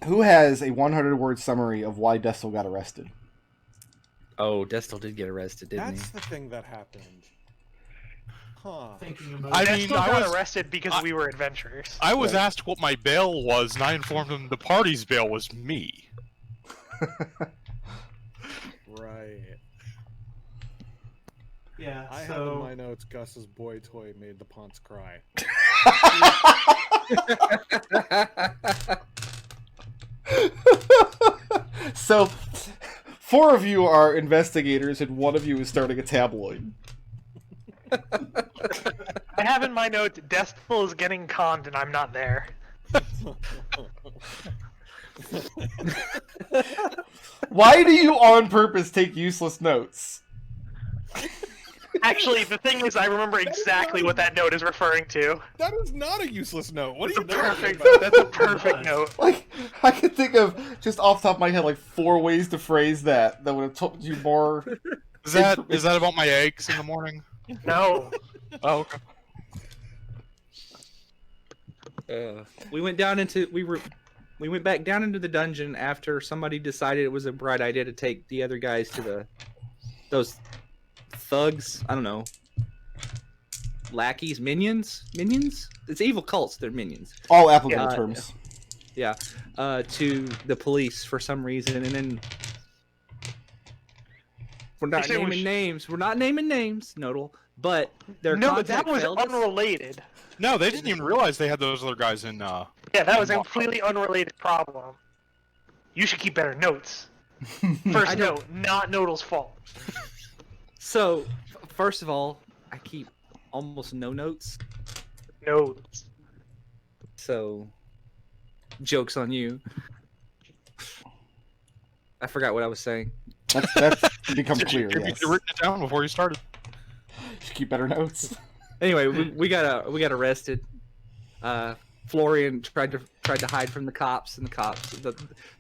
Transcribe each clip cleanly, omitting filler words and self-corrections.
Who has a 100-word summary of why Destil got arrested? Oh, Destil did get arrested, didn't That's he? the thing that happened. Huh. I got arrested because we were adventurers. I was asked what my bail was, and I informed him the party's bail was me. Right. Yeah, I have in my notes Gus's boy toy made the Ponce cry. So, 4 of you are investigators, and 1 of you is starting a tabloid. I have in my notes, Destil is getting conned and I'm not there. Why do you on purpose take useless notes? Actually, the thing is, I remember exactly what that note is referring to. That is not a useless note. What That's are you perfect. talking about? That's a perfect note. Like, I could think of, just off the top of my head, like 4 ways to phrase that would have told you more. Is that about my eggs in the morning? No. Oh, okay. We went back down into the dungeon after somebody decided it was a bright idea to take the other guys to those thugs. I don't know, lackeys, minions. It's evil cults. They're minions. All applicable terms. Yeah. To the police for some reason, and then we're not naming names. We're not naming names, Nodal. But their that was unrelated. No, they didn't even realize they had those other guys in. Yeah, that was a completely unrelated problem. You should keep better notes. First note, not Nodal's fault. So, first of all, I keep almost no notes. Notes. So, joke's on you. I forgot what I was saying. That's become clear. You written it down before you started. Should keep better notes. Anyway, we got arrested. Florian tried to hide from the cops, and the cops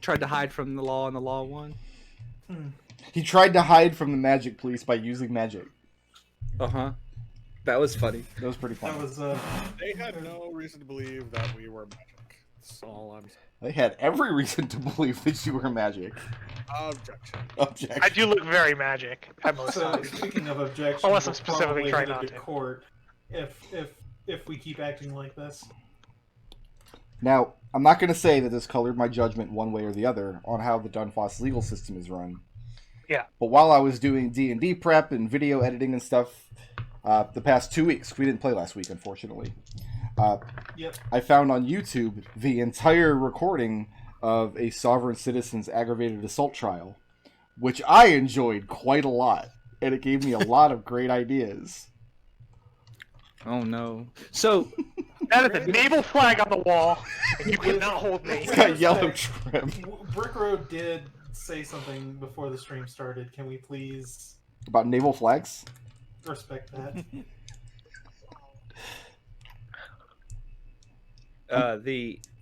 tried to hide from the law, and the law won. He tried to hide from the magic police by using magic. That was funny. That was pretty funny. They had no reason to believe that we were magic. That's all I'm saying. They had every reason to believe that you were magic. Objection. I do look very magic at most So, times. speaking of objections, Unless I'm we'll specifically probably trying head not into to. court if we keep acting like this. Now, I'm not going to say that this colored my judgment one way or the other on how the Dunfoss legal system is run. Yeah. But while I was doing D&D prep and video editing and stuff, the past 2 weeks, we didn't play last week, unfortunately. I found on YouTube the entire recording of a sovereign citizen's aggravated assault trial, which I enjoyed quite a lot, and it gave me a lot of great ideas. Oh no! So that is a naval flag on the wall, and you cannot hold me. It's got yellow trim. Brick Road did say something before the stream started. Can we please About naval flags? respect that?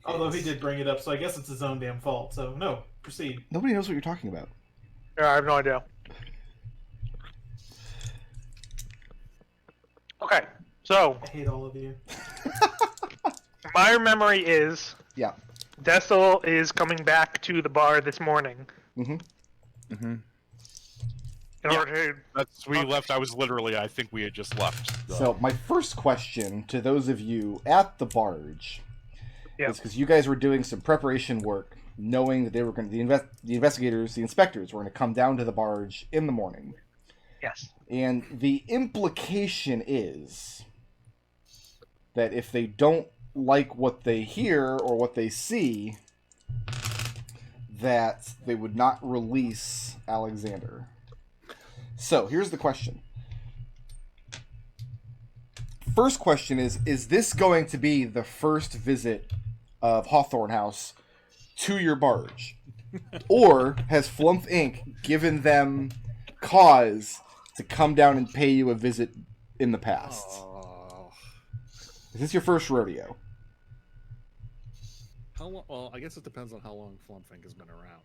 Although he did bring it up, so I guess it's his own damn fault. So no, proceed. Nobody knows what you're talking about. Yeah, I have no idea. Okay, so I hate all of you. my memory is Destil is coming back to the bar this morning. Mm-hmm. Mm-hmm. We left. I think we had just left. So my first question to those of you at the barge is because you guys were doing some preparation work, knowing that they were going to the inspectors were going to come down to the barge in the morning. Yes. And the implication is that if they don't like what they hear or what they see, that they would not release Alexander. So, here's the question. First question is this going to be the first visit of Hawthorne House to your barge? Or has Flumph Inc. given them cause to come down and pay you a visit in the past? Is this your first rodeo? How long? Well, I guess it depends on how long Flumph Inc. has been around.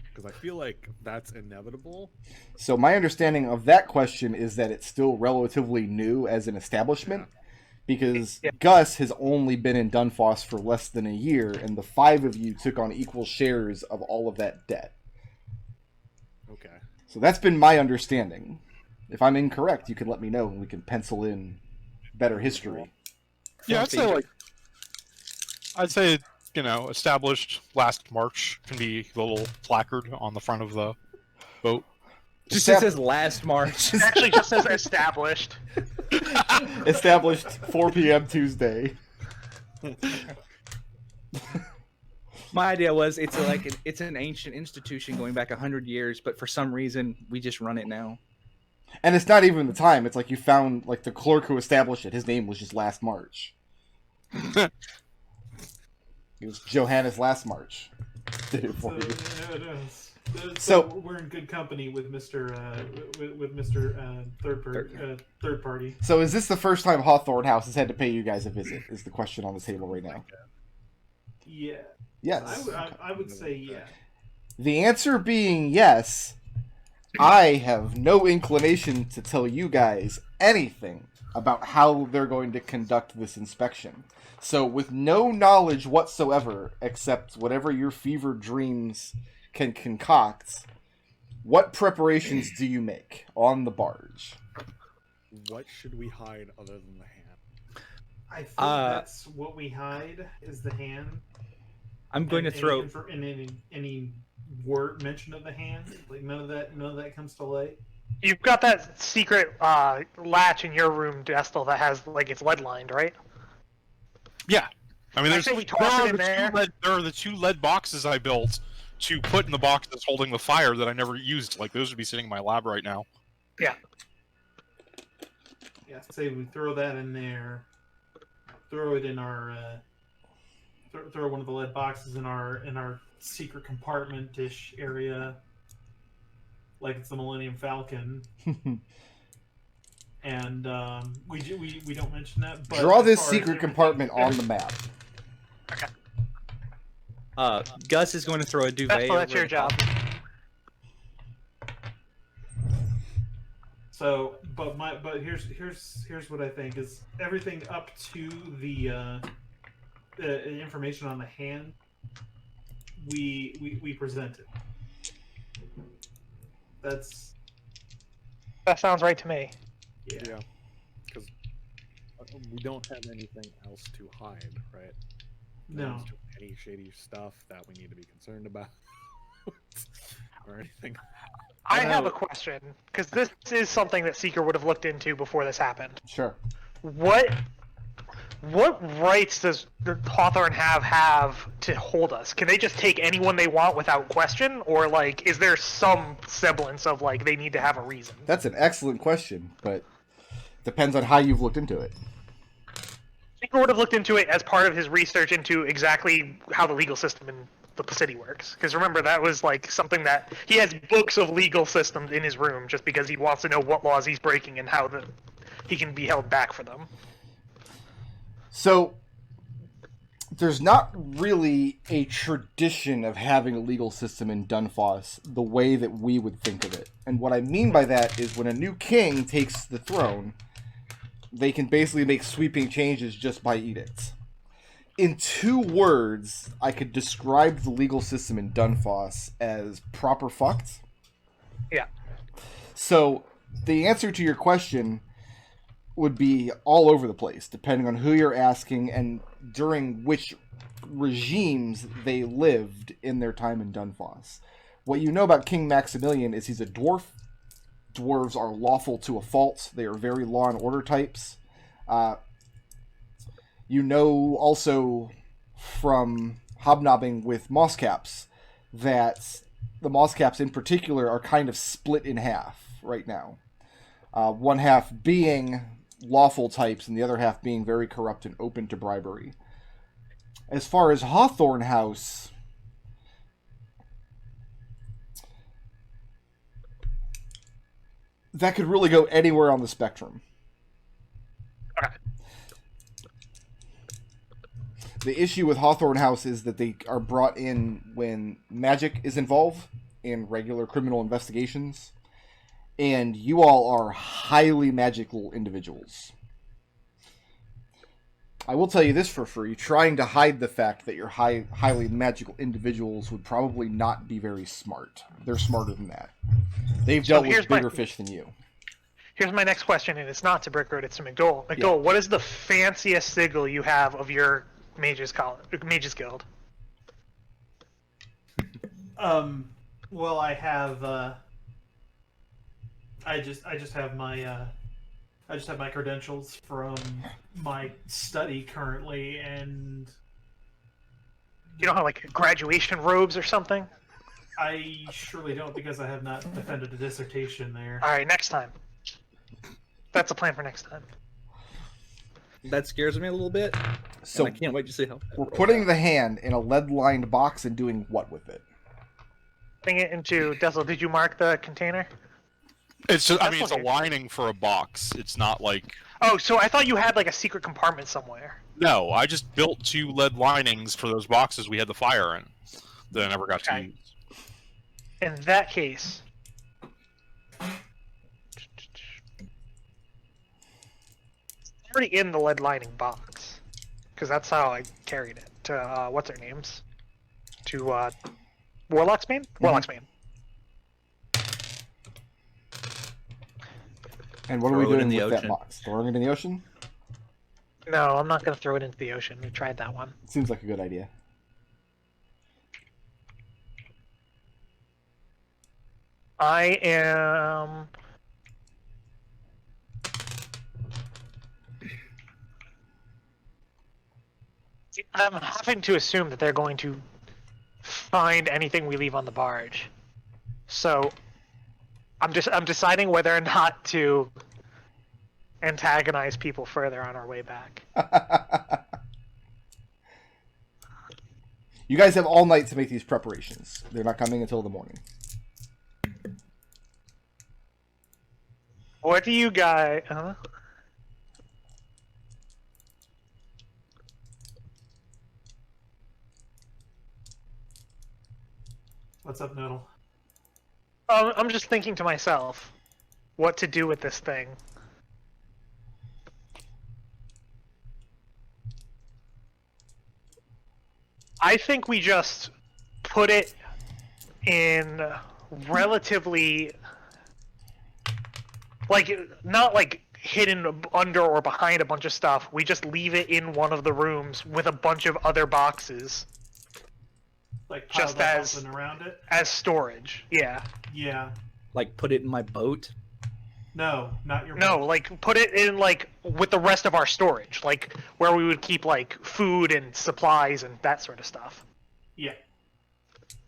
Because I feel like that's inevitable. So my understanding of that question is that it's still relatively new as an establishment, Because Gus has only been in Dunfoss for less than a year, and the 5 of you took on equal shares of all of that debt. Okay. So that's been my understanding. If I'm incorrect, you can let me know, and we can pencil in better history. Yeah, I'd say, established last March can be the little placard on the front of the boat. Just says last March. It actually just says established. Established 4 p.m. Tuesday. My idea was it's an ancient institution going back 100 years, but for some reason we just run it now. And it's not even the time. It's like you found the clerk who established it. His name was just Last March. It was Johannes Last March. Did it for you. So we're in good company with Mr. Third party. So is this the first time Hawthorne House has had to pay you guys a visit? Is the question on the table right now? Yeah. Yes. I would say yeah. The answer being yes, I have no inclination to tell you guys anything about how they're going to conduct this inspection. So with no knowledge whatsoever, except whatever your fevered dreams can concoct, what preparations do you make on the barge? What should we hide other than the hand? I think that's what we hide is the hand. I'm going to throw any word mention of the hand. None of that comes to light. You've got that secret latch in your room, Destil, that has it's lead lined, right? Yeah, I mean, say we toss it in there. There are the 2 lead boxes I built to put in the box that's holding the fire that I never used. Those would be sitting in my lab right now. Yeah. Yeah. Say we throw that in there. Throw it in our. Throw one of the lead boxes in our secret compartment-ish area, like it's the Millennium Falcon. And we don't mention that. But draw this secret compartment on the map. Okay. Gus is going to throw a duvet. That's your job. So, but here's what I think is everything up to the information on the hand. We present it. That sounds right to me. Yeah, because we don't have anything else to hide, right? No. Any shady stuff that we need to be concerned about, or anything. I have a question, because this is something that Seeker would have looked into before this happened. Sure. What rights does Hawthorne have to hold us? Can they just take anyone they want without question, or is there some semblance of they need to have a reason? That's an excellent question, but depends on how you've looked into it. Seeker would have looked into it as part of his research into exactly how the legal system in the city works. Because remember, that was something that he has books of legal systems in his room just because he wants to know what laws he's breaking and how he can be held back for them. So, there's not really a tradition of having a legal system in Dunfoss the way that we would think of it. And what I mean by that is when a new king takes the throne, they can basically make sweeping changes just by edicts. In 2 words, I could describe the legal system in Dunfoss as proper fucked. Yeah. So, the answer to your question would be all over the place, depending on who you're asking and during which regimes they lived in their time in Dunfoss. What you know about King Maximilian is he's a dwarf. Dwarves are lawful to a fault. They are very law and order types. You know also from hobnobbing with Mosscaps that the Mosscaps in particular are kind of split in half right now. One half being lawful types and the other half being very corrupt and open to bribery. As far as Hawthorne House, that could really go anywhere on the spectrum. Okay. The issue with Hawthorne House is that they are brought in when magic is involved in regular criminal investigations, and you all are highly magical individuals. I will tell you this for free: trying to hide the fact that you're highly magical individuals would probably not be very smart. They're smarter than that. They've dealt with bigger fish than you. Here's my next question, and it's not to Brickroad, it's to McDohl. McDohl, what is the fanciest sigil you have of your Mages Guild? Well, I have. I just have my. I just have my credentials from my study currently, and You don't have like graduation robes or something? I surely don't, because I have not defended a dissertation there. All right, next time. That's a plan for next time. That scares me a little bit. So I can't wait to see how. We're putting the hand in a lead-lined box and doing what with it? Putting it into Destil. Did you mark the container? It's just, I mean, it's a okay. lining for a box. It's not like... Oh, so I thought you had like a secret compartment somewhere. No, I just built 2 lead linings for those boxes we had the fire in that I never got to Okay. use. In that case, it's already in the lead lining box, because that's how I carried it to what's their names, to Warlock's main. Warlock's main. And what are we Throw it doing in the with that ocean. box? Throwing it in the ocean? No, I'm not gonna throw it into the ocean. We tried that one. Seems like a good idea. I am. I'm having to assume that they're going to find anything we leave on the barge. So I'm deciding whether or not to antagonize people further on our way back. You guys have all night to make these preparations. They're not coming until the morning. What do you guys? What's up, Nodal? I'm just thinking to myself, what to do with this thing. I think we just put it in relatively, like, not like hidden under or behind a bunch of stuff. We just leave it in one of the rooms with a bunch of other boxes Like Just piled up as- up and around it? as storage. Yeah. Yeah. Like put it in my boat. No, not your. No, like put it in like with the rest of our storage, like where we would keep like food and supplies and that sort of stuff. Yeah.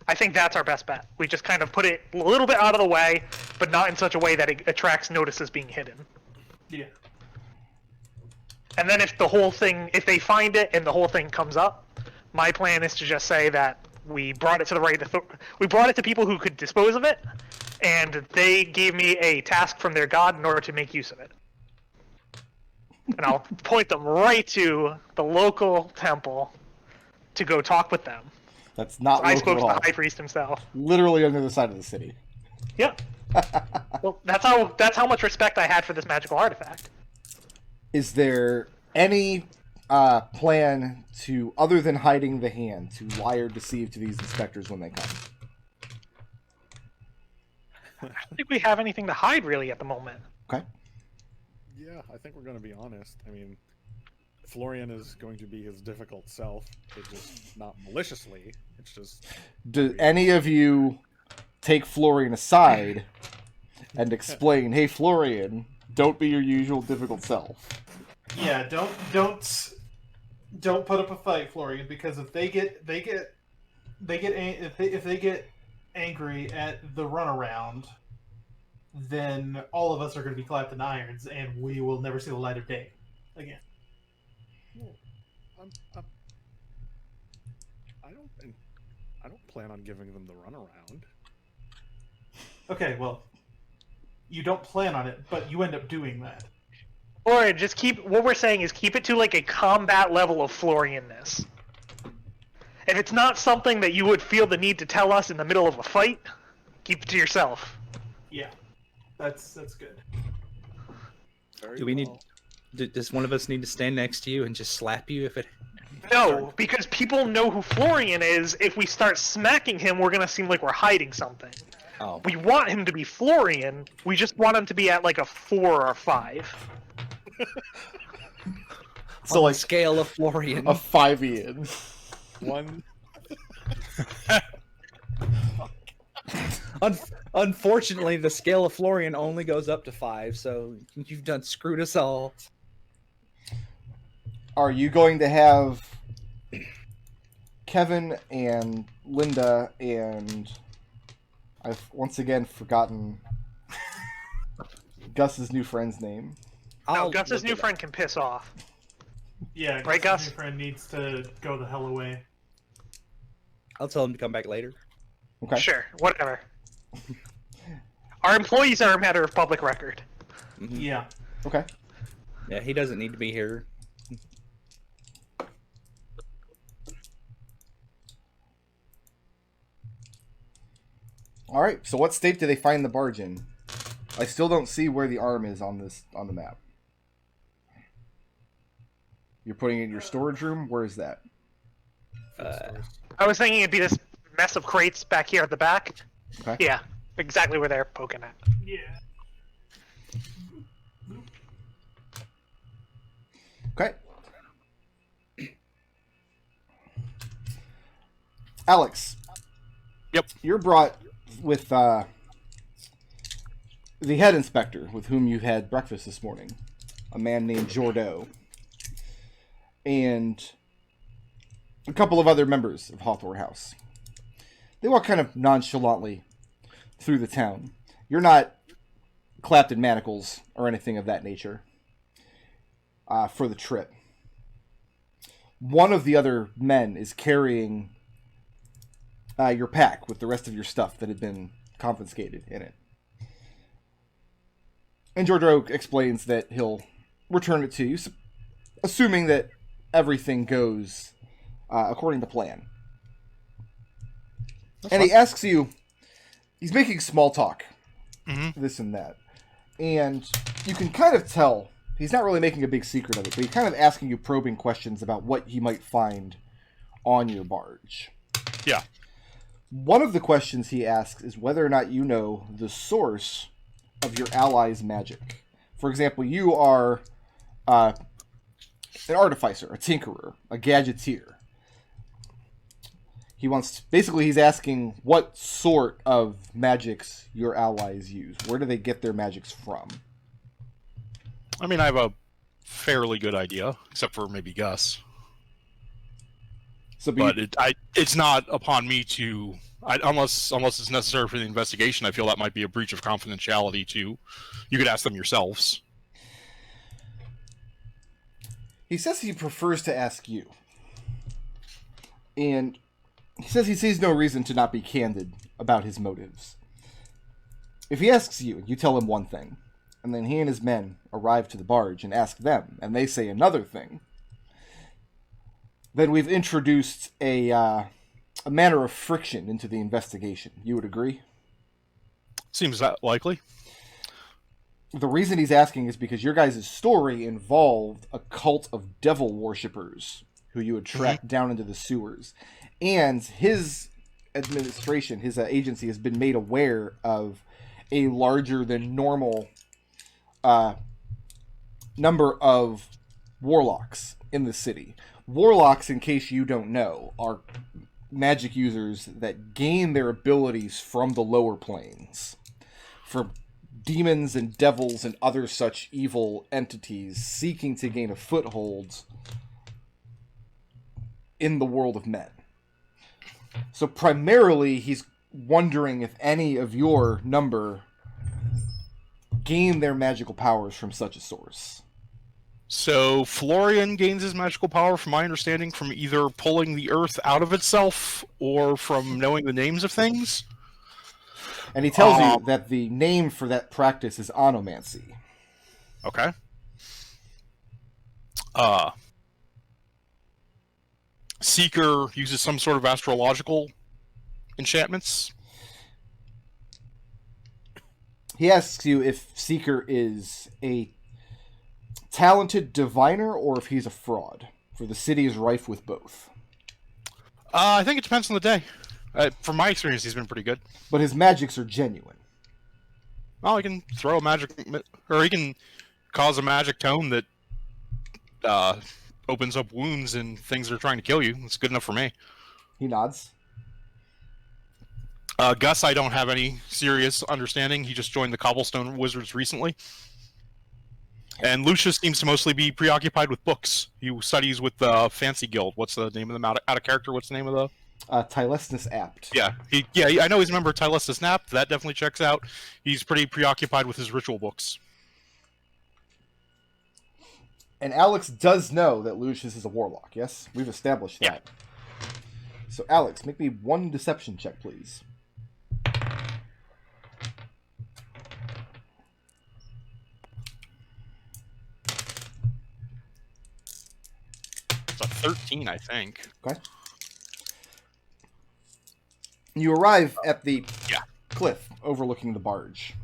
I think that's our best bet. We just kind of put it a little bit out of the way, but not in such a way that it attracts notice as being hidden. Yeah. And then if they find it and the whole thing comes up, my plan is to just say that we brought it to the right we brought it to people who could dispose of it, and they gave me a task from their god in order to make use of it. And I'll point them right to the local temple to go talk with them. That's not I local spoke at to the all. high priest himself. Literally on the other side of the city. Yeah. Well, that's how much respect I had for this magical artifact. Is there any plan to, other than hiding the hand, to lie or deceive to these inspectors when they come? I don't think we have anything to hide really at the moment. Okay. Yeah, I think we're going to be honest. I mean, Florian is going to be his difficult self. It's just not maliciously. It's just... Do any of you take Florian aside and explain, hey, Florian, don't be your usual difficult self? Yeah. Don't put up a fight, Florian, because if they get angry at the runaround, then all of us are going to be clapped in irons, and we will never see the light of day again. Well, I don't plan on giving them the runaround. Okay, well, you don't plan on it, but you end up doing that. Or just what we're saying is keep it to like a combat level of Florianness. If it's not something that you would feel the need to tell us in the middle of a fight, keep it to yourself. Yeah, that's good. Very Do we need? well. Does one of us need to stand next to you and just slap you if it? No, because people know who Florian is. If we start smacking him, we're gonna seem like we're hiding something. Oh. We want him to be Florian. We just want him to be at like a 4 or a 5. So On like the scale of Florian. a 5 Ian. One. Unfortunately, the scale of Florian only goes up to 5, so you've done screwed us all. Are you going to have Kevin and Linda and I've once again forgotten Gus's new friend's name? No, Gus's new friend can piss off. Yeah, Right, Gus's Gus? new friend needs to go the hell away. I'll tell him to come back later. Okay. Sure, whatever. Our employees are a matter of public record. Mhm. Yeah. Okay. Yeah, he doesn't need to be here. All right. So what state do they find the barge in? I still don't see where the arm is on the map. You're putting it in your storage room? Where is that? I was thinking it'd be this mess of crates back here at the back. Okay. Yeah, exactly where they're poking at. Yeah. Okay. Alex. Yep. You're brought with the head inspector with whom you had breakfast this morning, a man named Jordo, and a couple of other members of Hawthorne House. They walk kind of nonchalantly through the town. You're not clapped in manacles or anything of that nature for the trip. One of the other men is carrying your pack with the rest of your stuff that had been confiscated in it. And Jordo explains that he'll return it to you, assuming that everything goes according to plan. And he asks you, he's making small talk, this and that. And you can kind of tell, he's not really making a big secret of it, but he's kind of asking you probing questions about what he might find on your barge. Yeah. One of the questions he asks is whether or not you know the source of your allies' magic. For example, you are an artificer, a tinkerer, a gadgeteer. He's asking what sort of magics your allies use. Where do they get their magics from? I mean, I have a fairly good idea, except for maybe Gus. So, But it's not upon me to, unless it's necessary for the investigation. I feel that might be a breach of confidentiality too. You could ask them yourselves. he says he prefers to ask you. And he says he sees no reason to not be candid about his motives. If he asks you, you tell him one thing, and then he and his men arrive to the barge and ask them, and they say another thing, then we've introduced a manner of friction into the investigation. You would agree? Seems that likely. The reason he's asking is because your guys' story involved a cult of devil worshippers who you had tracked down into the sewers. And his administration, his agency, has been made aware of a larger than normal number of warlocks in the city. Warlocks, in case you don't know, are magic users that gain their abilities from the lower planes. For demons and devils and other such evil entities seeking to gain a foothold in the world of men. So primarily, he's wondering if any of your number gain their magical powers from such a source. So Florian gains his magical power, from my understanding, from either pulling the earth out of itself or from knowing the names of things. And he tells you that the name for that practice is onomancy. Okay. Seeker uses some sort of astrological enchantments. He asks you if Seeker is a talented diviner or if he's a fraud, for the city is rife with both. I think it depends on the day. From my experience, he's been pretty good. But his magics are genuine. Well, he can throw a magic, or he can cause a magic tone that opens up wounds and things that are trying to kill you. It's good enough for me. He nods. Gus, I don't have any serious understanding. He just joined the Cobblestone Wizards recently. And Lucius seems to mostly be preoccupied with books. He studies with the Fancy Guild. What's the name of them? Out of character, what's the name of the... Tylesnus Apt. Yeah, I know he's a member of Tylestus Apt. That definitely checks out. He's pretty preoccupied with his ritual books. And Alex does know that Lucius is a warlock, yes? We've established that. Yeah. So, Alex, make me one deception check, please. It's a 13, I think. Okay. You arrive at the cliff overlooking the barge.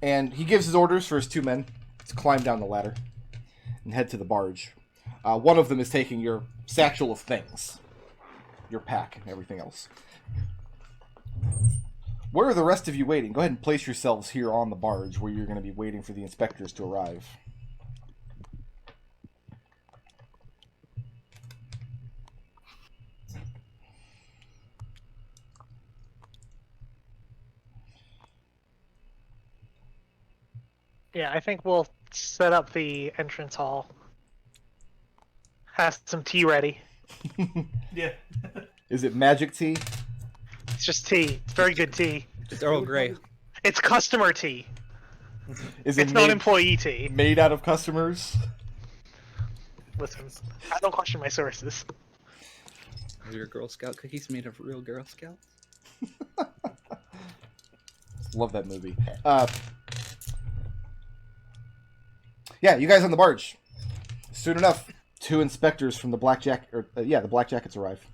And he gives his orders for his 2 men to climb down the ladder and head to the barge. One of them is taking your satchel of things, your pack and everything else. Where are the rest of you waiting? Go ahead and place yourselves here on the barge where you're going to be waiting for the inspectors to arrive. Yeah, I think we'll set up the entrance hall. Has some tea ready. Yeah. Is it magic tea? It's just tea. It's very good tea. Just Earl Grey. It's customer tea. Is It's not employee tea. Made out of customers? Listen, I don't question my sources. Are your Girl Scout cookies made of real Girl Scouts? Love that movie. Yeah, you guys on the barge. Soon enough, 2 inspectors from the the Black Jackets arrive.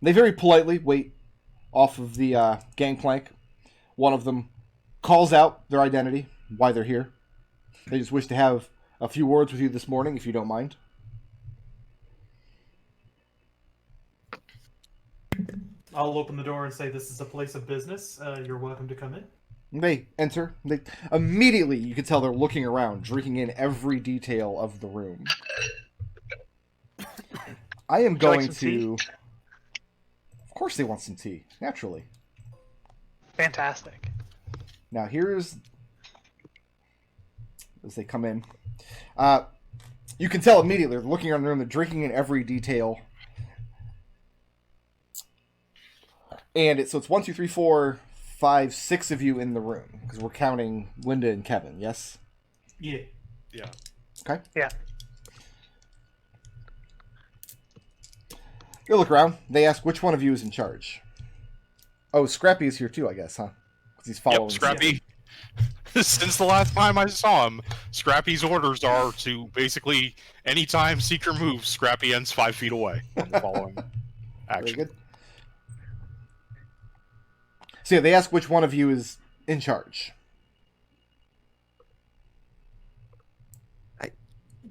They very politely wait off of the gangplank. One of them calls out their identity, why they're here. They just wish to have a few words with you this morning, if you don't mind. I'll open the door and say this is a place of business. You're welcome to come in. They enter. They immediately, you can tell they're looking around, drinking in every detail of the room. I am going to... Of course they want some tea, naturally. Fantastic. Now here's... As they come in. You can tell immediately, they're looking around the room, they're drinking in every detail. And so it's 1, 2, 3, 4... 5, 6 of you in the room, because we're counting Linda and Kevin, yes? Yeah. Yeah. Okay. Yeah. They look around. They ask which one of you is in charge. Oh, Scrappy is here too, I guess, huh? Because he's following. Yep, Scrappy. Since the last time I saw him, Scrappy's orders are to basically, anytime Seeker moves, Scrappy ends 5 feet away from the following action. Very good. So yeah, they ask which one of you is in charge.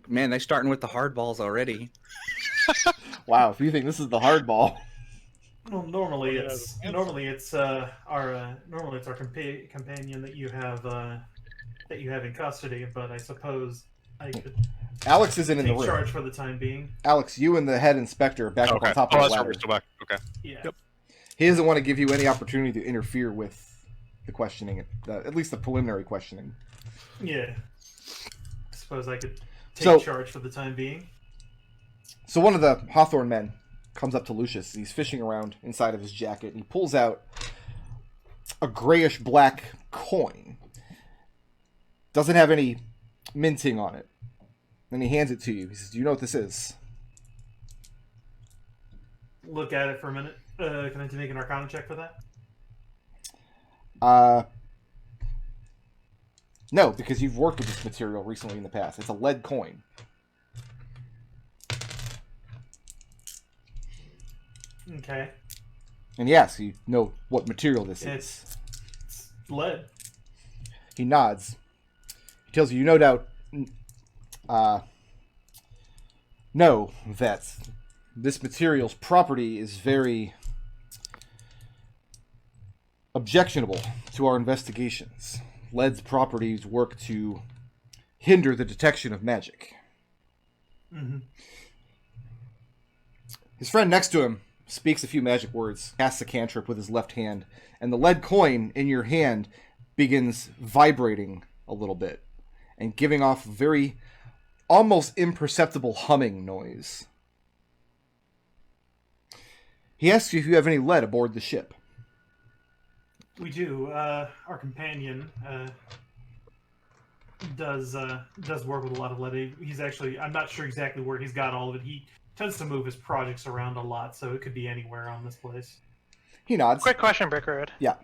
Man, they're starting with the hard balls already. Wow, if you think this is the hard ball. Well, normally it's our companion that you have in custody, but I suppose I could Alex isn't in the take room. charge for the time being. Alex, you and the head inspector are back up on top of the ladder. Still back. Okay. Yeah. Yep. He doesn't want to give you any opportunity to interfere with the questioning, at least the preliminary questioning. Yeah. I suppose I could take charge for the time being. So one of the Hawthorne men comes up to Lucius. He's fishing around inside of his jacket, and he pulls out a grayish-black coin. Doesn't have any minting on it. Then he hands it to you. He says, "Do you know what this is?" Look at it for a minute. Can I make an Arcana check for that? No, because you've worked with this material recently in the past. It's a lead coin. Okay. And yes, you know what material this is. It's lead. He nods. He tells you no doubt know that this material's property is very objectionable to our investigations. Lead's properties work to hinder the detection of magic. Mm-hmm. His friend next to him speaks a few magic words, casts a cantrip with his left hand, and the lead coin in your hand begins vibrating a little bit and giving off very almost imperceptible humming noise. He asks you if you have any lead aboard the ship. We do. Our companion does work with a lot of lead. He's actually, I'm not sure exactly where he's got all of it. He tends to move his projects around a lot, so it could be anywhere on this place. He nods. Quick question, Brickroad. Yeah.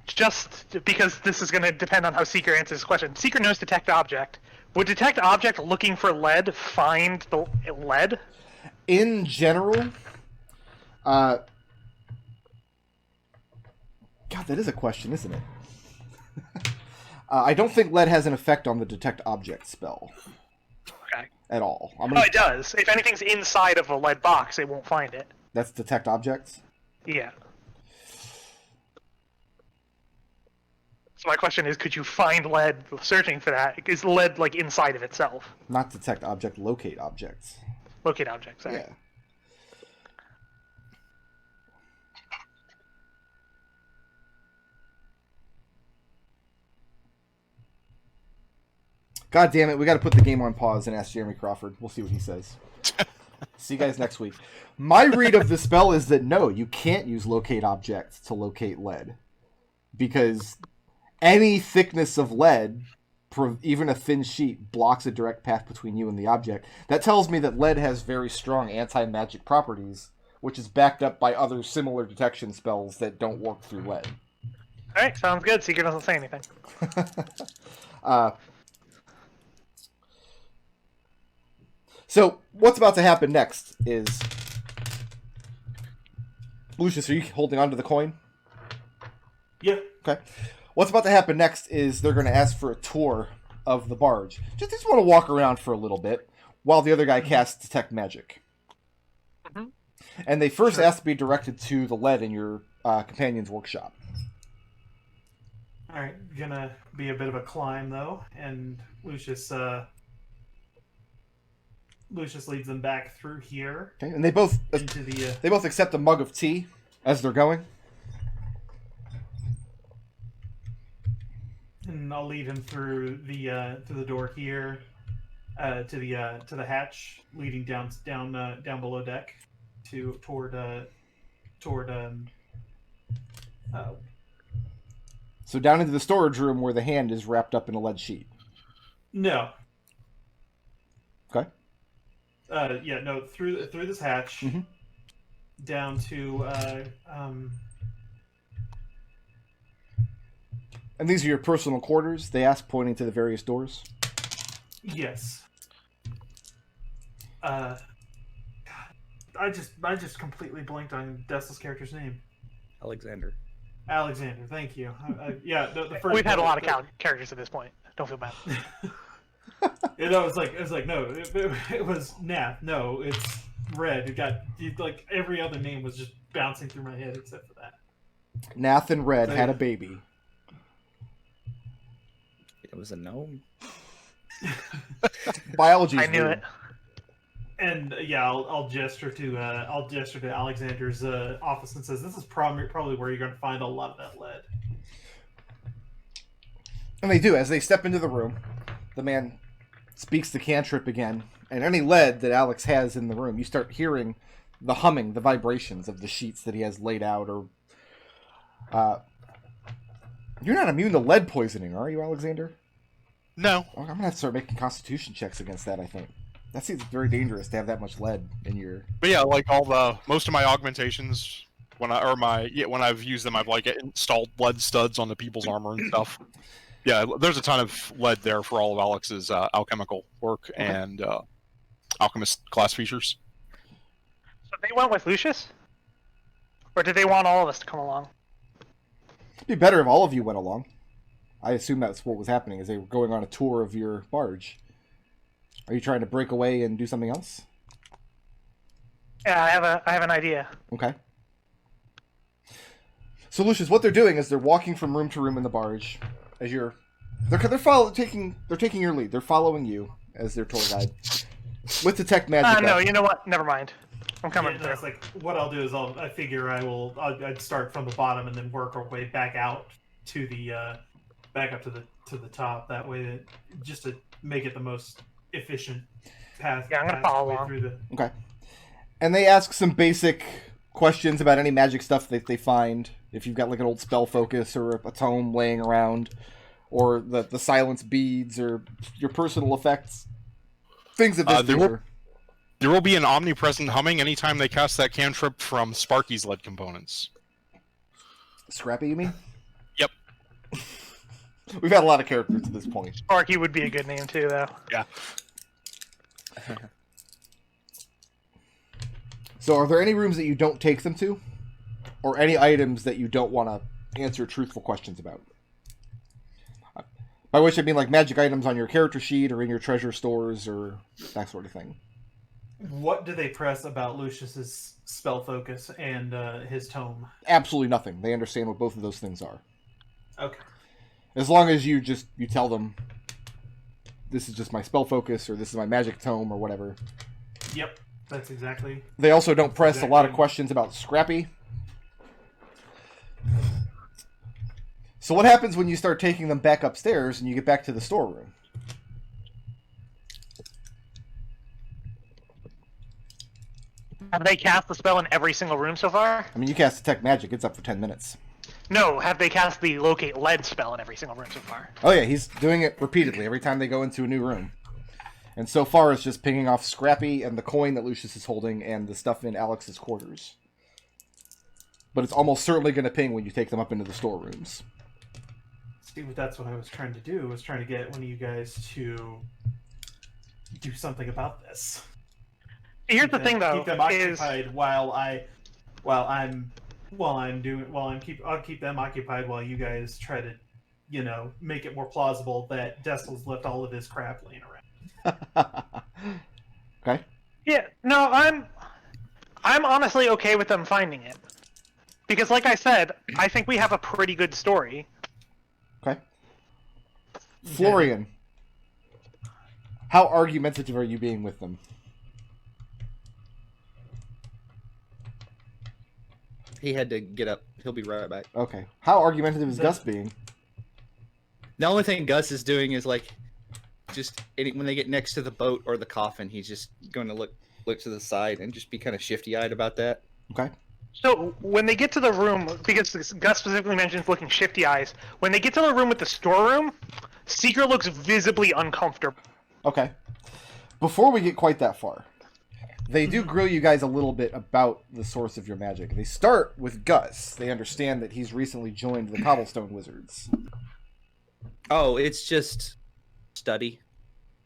Just because this is going to depend on how Seeker answers this question. Seeker knows detect object. Would detect object looking for lead find the lead? In general, God, that is a question, isn't it? I don't think lead has an effect on the detect object spell. Okay. At all. Oh, it does. If anything's inside of a lead box, it won't find it. That's detect objects? Yeah. So my question is, could you find lead searching for that? Is lead like inside of itself? Not detect object, locate objects. Locate objects, sorry. Yeah. God damn it, we gotta put the game on pause and ask Jeremy Crawford. We'll see what he says. See you guys next week. My read of the spell is that no, you can't use locate objects to locate lead. Because any thickness of lead, even a thin sheet, blocks a direct path between you and the object. That tells me that lead has very strong anti-magic properties, which is backed up by other similar detection spells that don't work through lead. Alright, sounds good. Seeker doesn't say anything. So, what's about to happen next is... Lucius, are you holding onto the coin? Yeah. Okay. What's about to happen next is they're going to ask for a tour of the barge. Just want to walk around for a little bit while the other guy casts Detect Magic. Mm-hmm. And they first ask to be directed to the lead in your companion's workshop. Alright, gonna be a bit of a climb, though, and Lucius leads them back through here. Okay, and they both into the, they both accept a mug of tea as they're going. And I'll lead him through the door here, to the hatch leading down below deck, toward. So down into the storage room where the hand is wrapped up in a lead sheet. No. Okay. Through this hatch, mm-hmm. down to And these are your personal quarters, they ask, pointing to the various doors? Yes. God, I just completely blanked on Destil's character's name. Alexander. Alexander, thank you. The first. We've had a lot of characters at this point. Don't feel bad. It was like no, it was Nath. No, it's Red. Like every other name was just bouncing through my head except for that. Nath and Red had a baby. It was a gnome. Biology. I knew it. And I'll gesture to Alexander's office and says, "This is probably where you're going to find a lot of that lead." And they do. As they step into the room, the man speaks the cantrip again, and any lead that Alex has in the room, you start hearing the humming, the vibrations of the sheets that he has laid out. Or you're not immune to lead poisoning, are you, Alexander? No. I'm gonna have to start making Constitution checks against that. I think that seems very dangerous to have that much lead in your. But yeah, like most of my augmentations, when I've used them, I've like installed lead studs onto people's armor and stuff. Yeah, there's a ton of lead there for all of Alex's alchemical work and alchemist class features. So they went with Lucius? Or did they want all of us to come along? It'd be better if all of you went along. I assume that's what was happening, is they were going on a tour of your barge. Are you trying to break away and do something else? Yeah, I have an idea. Okay. So, Lucius, what they're doing is they're walking from room to room in the barge as you're... They're taking your lead. They're following you as their tour guide. With detect magic. No, you know what? Never mind. I'm coming. Yeah, that's like what I'll do is I figure I'd start from the bottom and then work our way back out to the back up to the top. That way, just to make it the most efficient path. Yeah, I'm gonna follow along. Through the... Okay. And they ask some basic questions about any magic stuff that they find. If you've got like an old spell focus or a tome laying around, or the silence beads, or your personal effects, things of this nature. There will be an omnipresent humming anytime they cast that cantrip from Sparky's lead components. Scrappy, you mean? Yep. We've had a lot of characters at this point. Sparky would be a good name too, though. Yeah. So are there any rooms that you don't take them to? Or any items that you don't want to answer truthful questions about? By which I mean like magic items on your character sheet or in your treasure stores or that sort of thing. What do they press about Lucius's spell focus and his tome? Absolutely nothing. They understand what both of those things are. Okay. As long as you tell them this is just my spell focus or this is my magic tome or whatever. Yep, that's exactly. They also don't press a lot of questions about Scrappy. So what happens when you start taking them back upstairs and you get back to the storeroom? Have they cast the spell in every single room so far? I mean, you cast Detect Magic. It's up for 10 minutes. No, have they cast the Locate Lead spell in every single room so far? Oh yeah, he's doing it repeatedly every time they go into a new room. And so far it's just pinging off Scrappy and the coin that Lucius is holding and the stuff in Alex's quarters. But it's almost certainly going to ping when you take them up into the storerooms. See, that's what I was trying to do. Was trying to get one of you guys to do something about this. Here's the thing, though, keep them occupied I'll keep them occupied while you guys try to, make it more plausible that Destil's left all of his crap laying around. Okay. Yeah, no, I'm honestly okay with them finding it. Because like I said, I think we have a pretty good story. Okay. Florian, how argumentative are you being with them? He had to get up. He'll be right back. Okay. How argumentative is Gus being? The only thing Gus is doing is when they get next to the boat or the coffin, he's just going to look to the side and just be kind of shifty-eyed about that. Okay. So when they get to the room, because Gus specifically mentions looking shifty eyes, when they get to the room with the storeroom, Seeker looks visibly uncomfortable. Okay. Before we get quite that far, they do grill you guys a little bit about the source of your magic. They start with Gus. They understand that he's recently joined the Cobblestone Wizards. Oh, it's just study.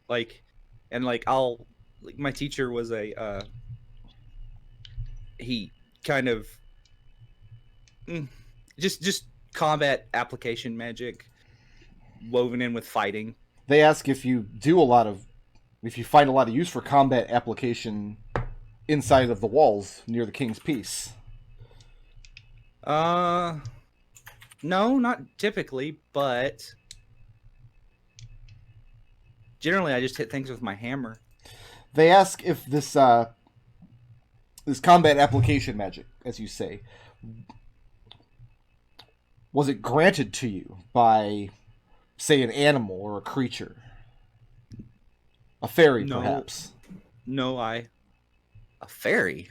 My teacher was he kind of just combat application magic woven in with fighting. They ask if you find a lot of use for combat application inside of the walls near the King's Peace. No, not typically, but generally I just hit things with my hammer. They ask if this combat application magic, as you say, was it granted to you by, say, an animal or a creature? A fairy, perhaps? No, a fairy?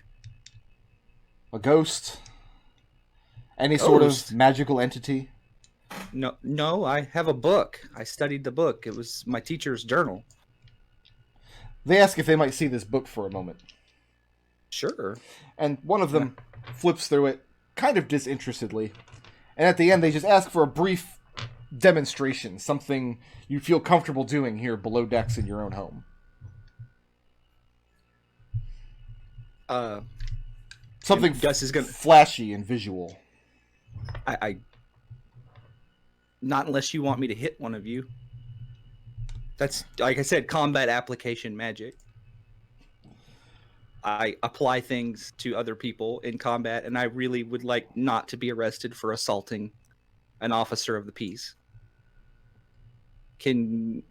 A ghost? Any sort of magical entity? No, I have a book. I studied the book. It was my teacher's journal. They ask if they might see this book for a moment. Sure. And one of them flips through it, kind of disinterestedly. And at the end, they just ask for a brief demonstration, something you feel comfortable doing here below decks in your own home. Something Gus is gonna flashy and visual. I Not unless you want me to hit one of you. That's, like I said, combat application magic. I apply things to other people in combat, and I really would like not to be arrested for assaulting an officer of the peace. I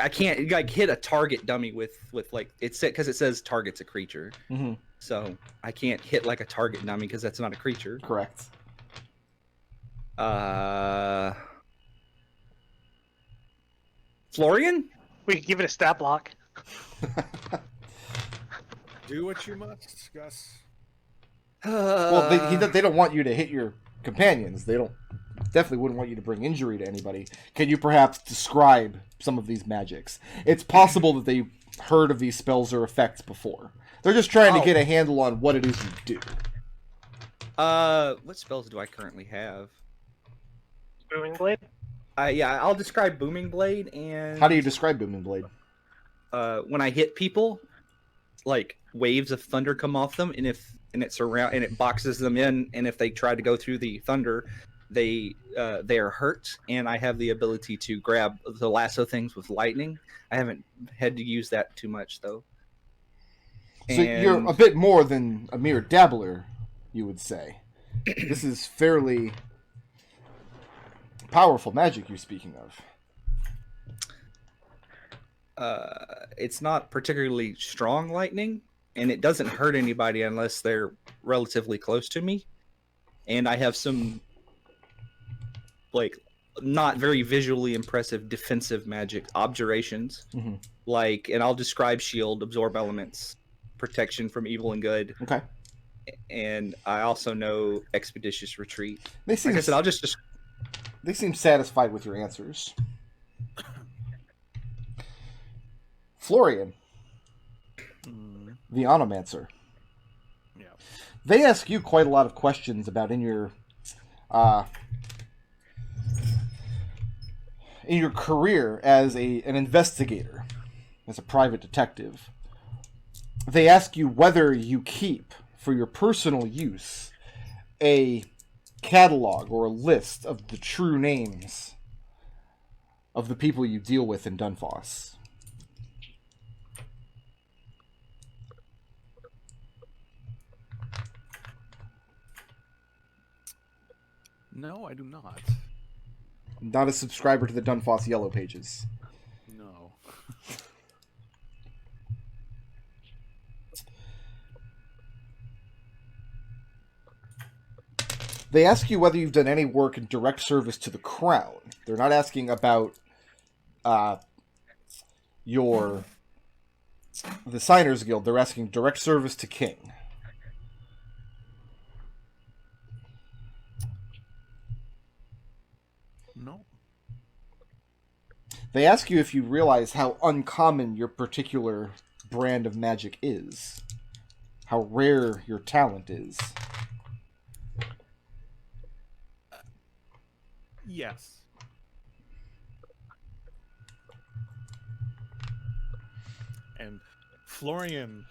can't like hit a target dummy with like it's because it says target's a creature, so I can't hit like a target dummy because that's not a creature. Correct. Florian? We could give it a stat block. Do what you must, Gus. Well, they don't want you to hit your companions. They definitely wouldn't want you to bring injury to anybody. Can you perhaps describe some of these magics? It's possible that they heard of these spells or effects before. They're just trying to get a handle on what it is you do. What spells do I currently have? Booming Blade? Yeah, I'll describe Booming Blade and... How do you describe Booming Blade? When I hit people, like waves of thunder come off them, and it boxes them in, and if they try to go through the thunder, they are hurt, and I have the ability to grab the lasso things with lightning. I haven't had to use that too much though. So you're a bit more than a mere dabbler, you would say. This is fairly powerful magic you're speaking of. It's not particularly strong lightning, and it doesn't hurt anybody unless they're relatively close to me. And I have some, like, not very visually impressive defensive magic, abjurations. And I'll describe shield, absorb elements, protection from evil and good. Okay. And I also know expeditious retreat. Like I said, they seem satisfied with your answers. Florian, the Onomancer. Yeah. They ask you quite a lot of questions about in your career as an investigator, as a private detective. They ask you whether you keep, for your personal use, a catalog or a list of the true names of the people you deal with in Dunfoss. No, I do not. Not a subscriber to the Dunfoss Yellow Pages. No. They ask you whether you've done any work in direct service to the Crown. They're not asking about the Signers Guild. They're asking direct service to King. No. They ask you if you realize how uncommon your particular brand of magic is. How rare your talent is. Yes. And Florian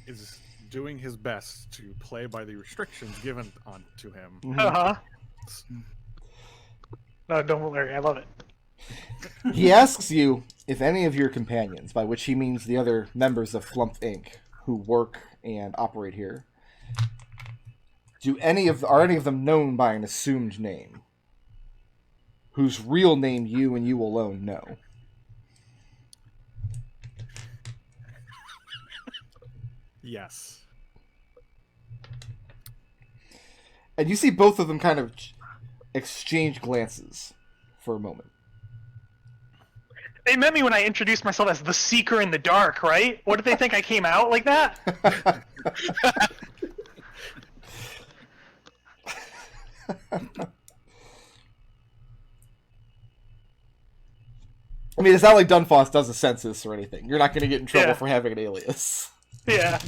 is doing his best to play by the restrictions given to him. Uh-huh. No, don't worry. I love it. He asks you if any of your companions, by which he means the other members of Flumph Inc., who work and operate here, are any of them known by an assumed name, whose real name you and you alone know? Yes. And you see both of them kind of exchange glances for a moment. They met me when I introduced myself as the Seeker in the Dark, right? What did they think I came out like that? I mean, it's not like Dunfoss does a census or anything. You're not going to get in trouble for having an alias. Yeah.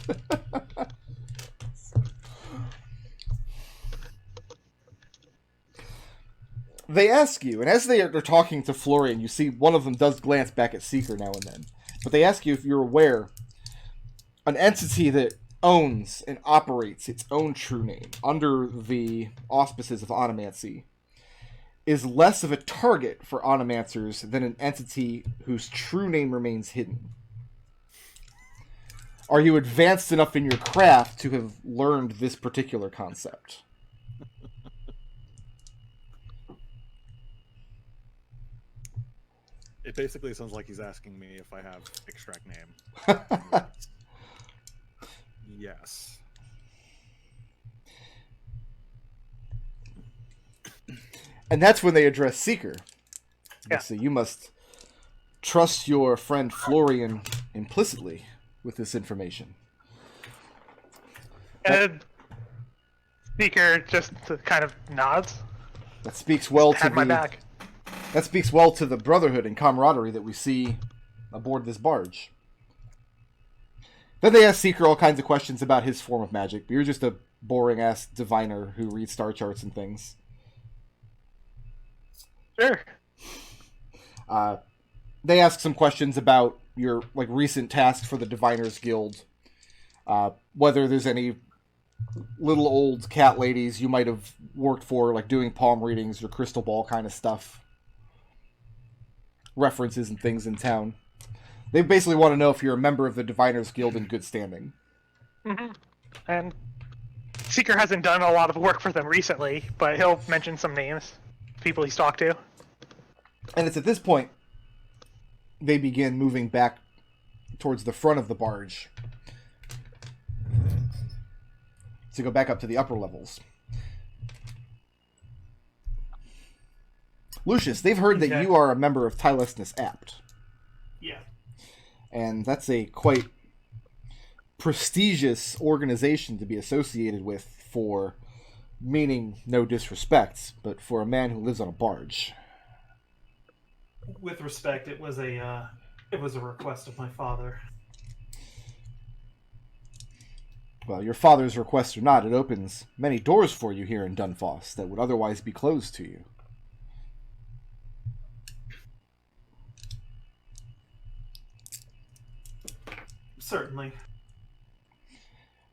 They ask you, and as they're talking to Florian, you see one of them does glance back at Seeker now and then. But they ask you if you're aware an entity that owns and operates its own true name under the auspices of onomancy is less of a target for onomancers than an entity whose true name remains hidden? Are you advanced enough in your craft to have learned this particular concept? It basically sounds like he's asking me if I have extract name. Yes. And that's when they address Seeker. Yeah. So you must trust your friend Florian implicitly with this information. And Speaker just kind of nods. That speaks well to Had my back. That speaks well to the brotherhood and camaraderie that we see aboard this barge. Then they ask Seeker all kinds of questions about his form of magic. You're just a boring-ass diviner who reads star charts and things. Sure. They ask some questions about your recent tasks for the Diviners Guild. Whether there's any little old cat ladies you might have worked for, like doing palm readings or crystal ball kind of stuff. References and things in town. They basically want to know if you're a member of the Diviners Guild in good standing. Mm-hmm. And Seeker hasn't done a lot of work for them recently, but he'll mention some names, people he's talked to. And it's at this point they begin moving back towards the front of the barge to go back up to the upper levels. Lucius, they've heard that you are a member of Tilesnus Apt. Yeah. And that's a quite prestigious organization to be associated with, for, meaning no disrespect, but for a man who lives on a barge. With respect, it was a request of my father. Well, your father's request or not, it opens many doors for you here in Dunfoss that would otherwise be closed to you. Certainly.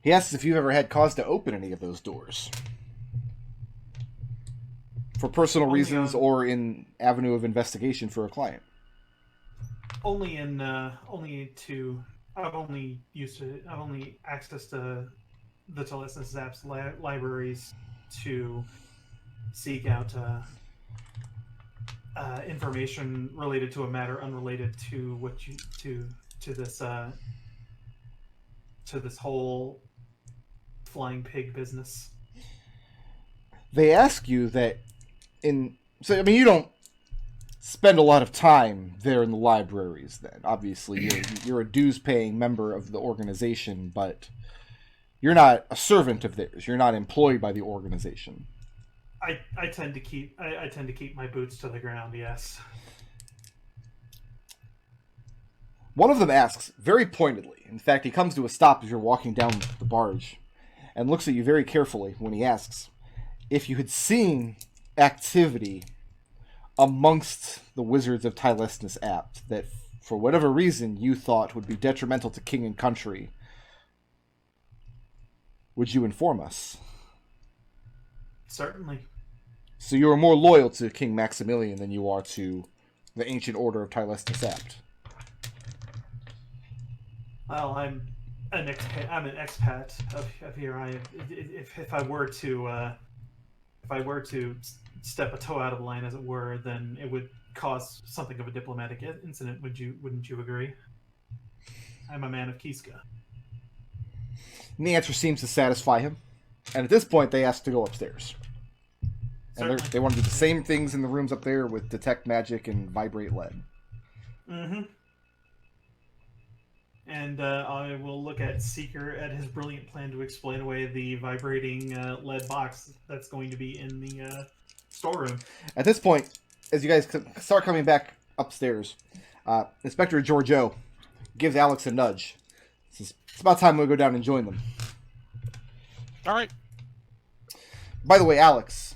He asks if you've ever had cause to open any of those doors. For personal reasons or in avenue of investigation for a client. I've only access to the Tilesnus App's libraries to seek out information related to a matter unrelated to this whole flying pig business. They ask you that you don't spend a lot of time there in the libraries then. Obviously, you're a dues-paying member of the organization, but you're not a servant of theirs. You're not employed by the organization. I tend to keep my boots to the ground, yes. One of them asks, very pointedly, in fact, he comes to a stop as you're walking down the barge, and looks at you very carefully when he asks, if you had seen activity amongst the wizards of Tilesnus Apt that, for whatever reason, you thought would be detrimental to king and country, would you inform us? Certainly. So you are more loyal to King Maximilian than you are to the ancient order of Tilesnus Apt. Well, I'm an expat of here. If I were to step a toe out of line, as it were, then it would cause something of a diplomatic incident. Wouldn't you agree? I'm a man of Kiska. And the answer seems to satisfy him. And at this point, they ask to go upstairs. And they want to do the same things in the rooms up there with detect magic and vibrate lead. Mm-hmm. And I will look at Seeker at his brilliant plan to explain away the vibrating lead box that's going to be in the storeroom. At this point, as you guys start coming back upstairs, Inspector Giorgio gives Alex a nudge. Says, it's about time we go down and join them. All right. By the way, Alex.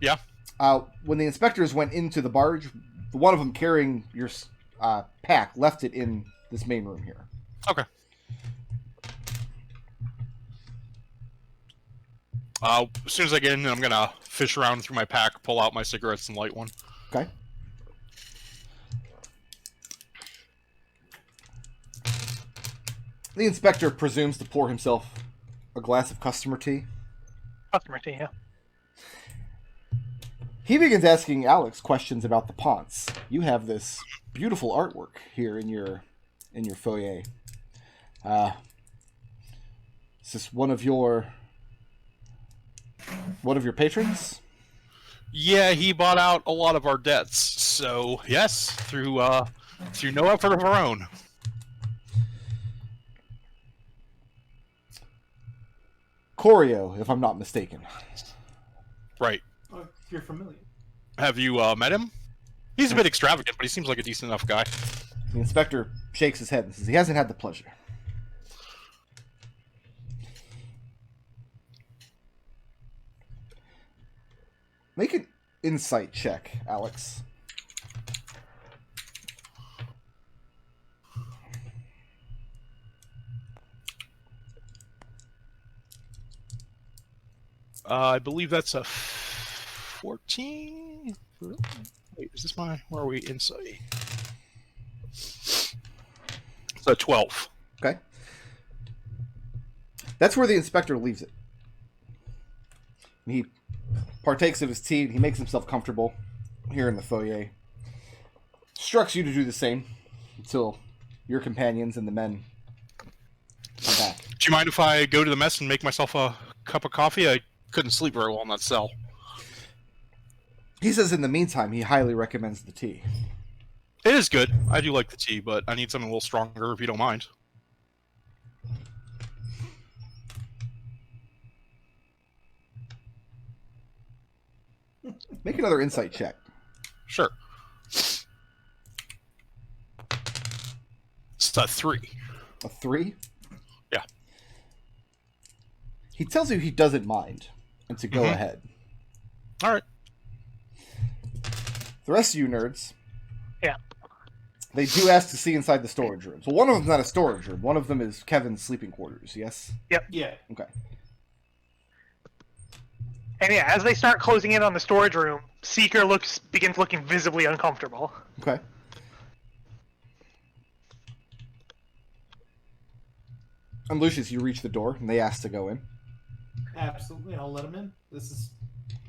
Yeah? When the inspectors went into the barge, one of them carrying your pack left it in this main room here. Okay. As soon as I get in, I'm gonna fish around through my pack, pull out my cigarettes, and light one. Okay. The inspector presumes to pour himself a glass of customer tea. Customer tea, yeah. He begins asking Alex questions about the Ponce. You have this beautiful artwork here in your foyer. Is this one of your patrons? Yeah, he bought out a lot of our debts. So yes, through no effort of our own. Corio, if I'm not mistaken. Right. Oh, you're familiar. Have you met him? He's a bit extravagant, but he seems like a decent enough guy. The inspector shakes his head and says he hasn't had the pleasure. Make an insight check, Alex. I believe that's a 14. Wait, is this my? Where are we? Insight. It's a 12. Okay. That's where the inspector leaves it. He partakes of his tea. He makes himself comfortable here in the foyer. Instructs you to do the same until your companions and the men come back. Do you mind if I go to the mess and make myself a cup of coffee? I couldn't sleep very well in that cell. He says in the meantime, he highly recommends the tea. It is good. I do like the tea, but I need something a little stronger if you don't mind. Make another insight check. Sure. It's a 3. A 3? Yeah. He tells you he doesn't mind and to go ahead. All right. The rest of you nerds, Yeah. they do ask to see inside the storage rooms. Well, one of them's not a storage room. One of them is Kevin's sleeping quarters, yes? Yeah. Okay. And yeah, as they start closing in on the storage room, Seeker begins looking visibly uncomfortable. Okay. And Lucius, you reach the door, and they ask to go in. Absolutely, I'll let him in. This is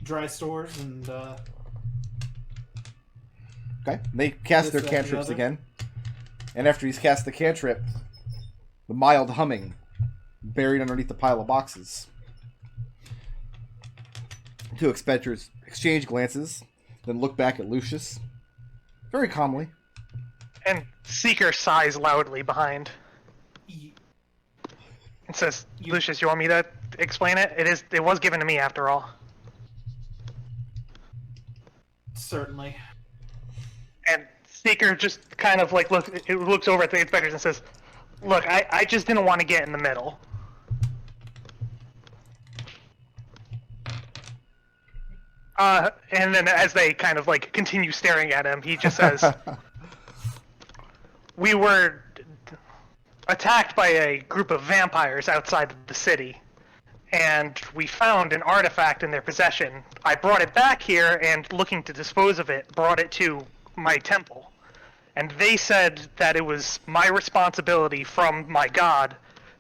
dry stores, and Okay. They cast their This, that, and the cantrips other. again. And after he's cast the cantrip, the mild humming buried underneath the pile of boxes. The two inspectors exchange glances, then look back at Lucius very calmly. And Seeker sighs loudly behind and says, Lucius, you want me to explain it? It was given to me after all. certainly. And Seeker just kind of like looks over at the inspectors and says, look, I just didn't want to get in the middle. And then as they kind of like continue staring at him, he just says, we were attacked by a group of vampires outside of the city, and we found an artifact in their possession. I brought it back here, and looking to dispose of it, brought it to my temple. And they said that it was my responsibility from my god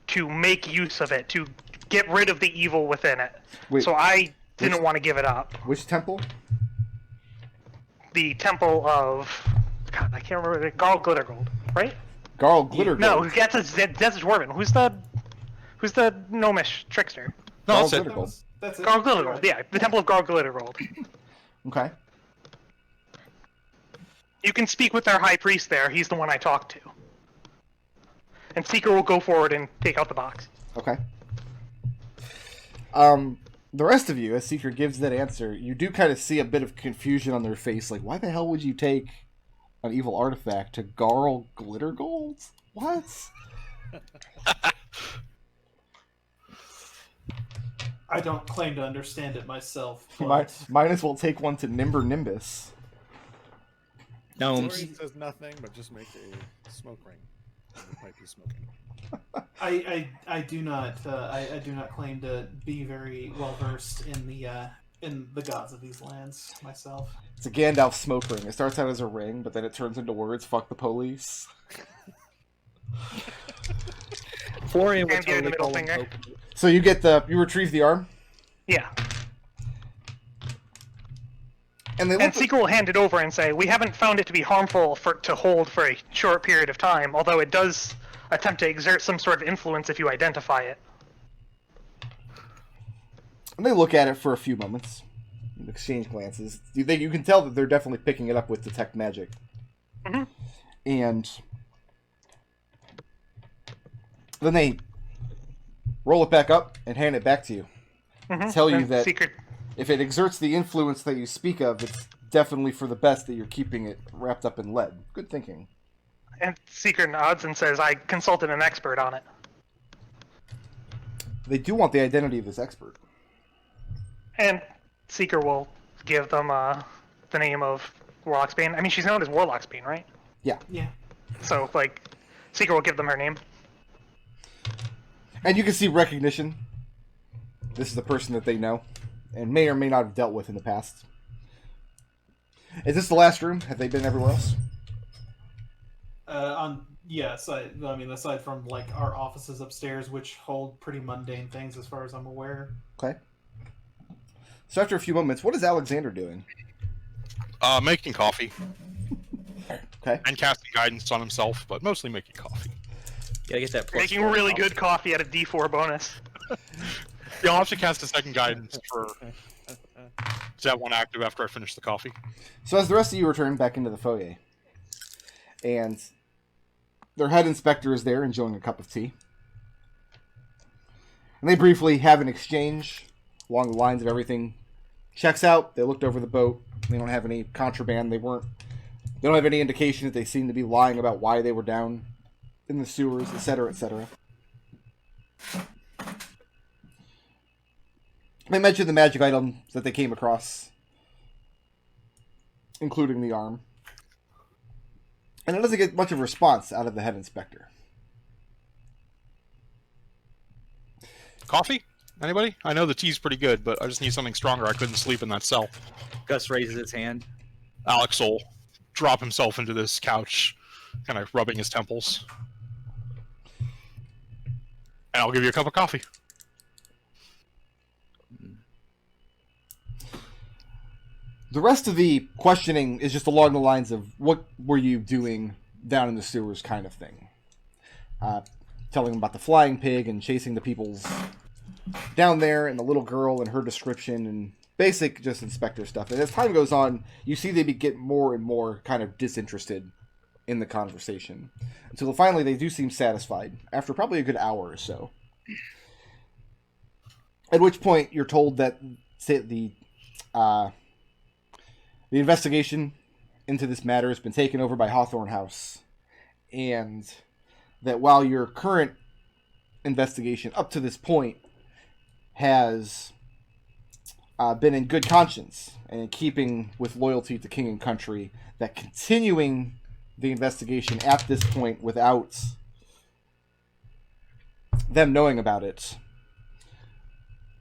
to make use of it, to get rid of the evil within it. Wait, so I didn't want to give it up. Which temple? The temple of... God, I can't remember. Garl Glittergold, right? Garl Glittergold. No, that's a Dwarven. Who's the Gnomish trickster? No, Garl that's it. Glittergold. That's it. Garl Glittergold, yeah. The temple of Garl Glittergold. Okay. You can speak with their high priest there. He's the one I talked to. And Seeker will go forward and take out the box. Okay. The rest of you, as Seeker gives that answer, you do kind of see a bit of confusion on their face. Like, why the hell would you take an evil artifact to Garl Glittergold? What? I don't claim to understand it myself. But... Might as well take one to Nimber Nimbus. Gnomes. Florian says nothing, but just make a smoke ring. You might be smoking. I do not I do not claim to be very well versed in the gods of these lands myself. It's a Gandalf smoke ring. It starts out as a ring, but then it turns into words. Fuck the police. Florian would And give it the totally middle call him finger. Pope. So you retrieve the arm, Yeah. and they And look. Seeker will hand it over and say, "We haven't found it to be harmful to hold for a short period of time, although it does attempt to exert some sort of influence if you identify it." And they look at it for a few moments, and exchange glances. You can tell that they're definitely picking it up with detect magic, Mhm. and then they roll it back up and hand it back to you. Mhm. Tell you And that Seeker, if it exerts the influence that you speak of, it's definitely for the best that you're keeping it wrapped up in lead. Good thinking. and Seeker nods and says, "I consulted an expert on it." They do want the identity of this expert. And Seeker will give them the name of Warlock's Bane. I mean, she's known as Warlock's Bane, right? Yeah. Yeah. So, like, Seeker will give them her name. And you can see recognition. This is the person that they know and may or may not have dealt with in the past. Is this the last room? Have they been everywhere else? I mean, aside from like our offices upstairs, which hold pretty mundane things as far as I'm aware. Okay. So after a few moments, what is Alexander doing? Making coffee Okay. and casting guidance on himself, but mostly making coffee. Gotta get that. Making really good coffee at a D4 bonus. Yeah, I'll have to cast a second guidance for to have one active after I finish the coffee. So as the rest of you return back into the foyer, and their head inspector is there enjoying a cup of tea, and they briefly have an exchange along the lines of everything checks out. They looked over the boat. They don't have any contraband. They don't have any indication that they seem to be lying about why they were down in the sewers, etc., etc. They mentioned the magic items that they came across, including the arm. And it doesn't get much of a response out of the head inspector. Coffee? Anybody? I know the tea's pretty good, but I just need something stronger. I couldn't sleep in that cell. Gus raises his hand. Alex will drop himself into this couch, kind of rubbing his temples. And I'll give you a cup of coffee. The rest of the questioning is just along the lines of what were you doing down in the sewers kind of thing. Telling them about the flying pig and chasing the peoples down there and the little girl and her description and basic just inspector stuff. And as time goes on, you see they get more and more kind of disinterested in the conversation. Until finally they do seem satisfied after probably a good hour or so. At which point you're told that the investigation into this matter has been taken over by Hawthorne House, and that while your current investigation up to this point has been in good conscience and in keeping with loyalty to king and country, that continuing the investigation at this point without them knowing about it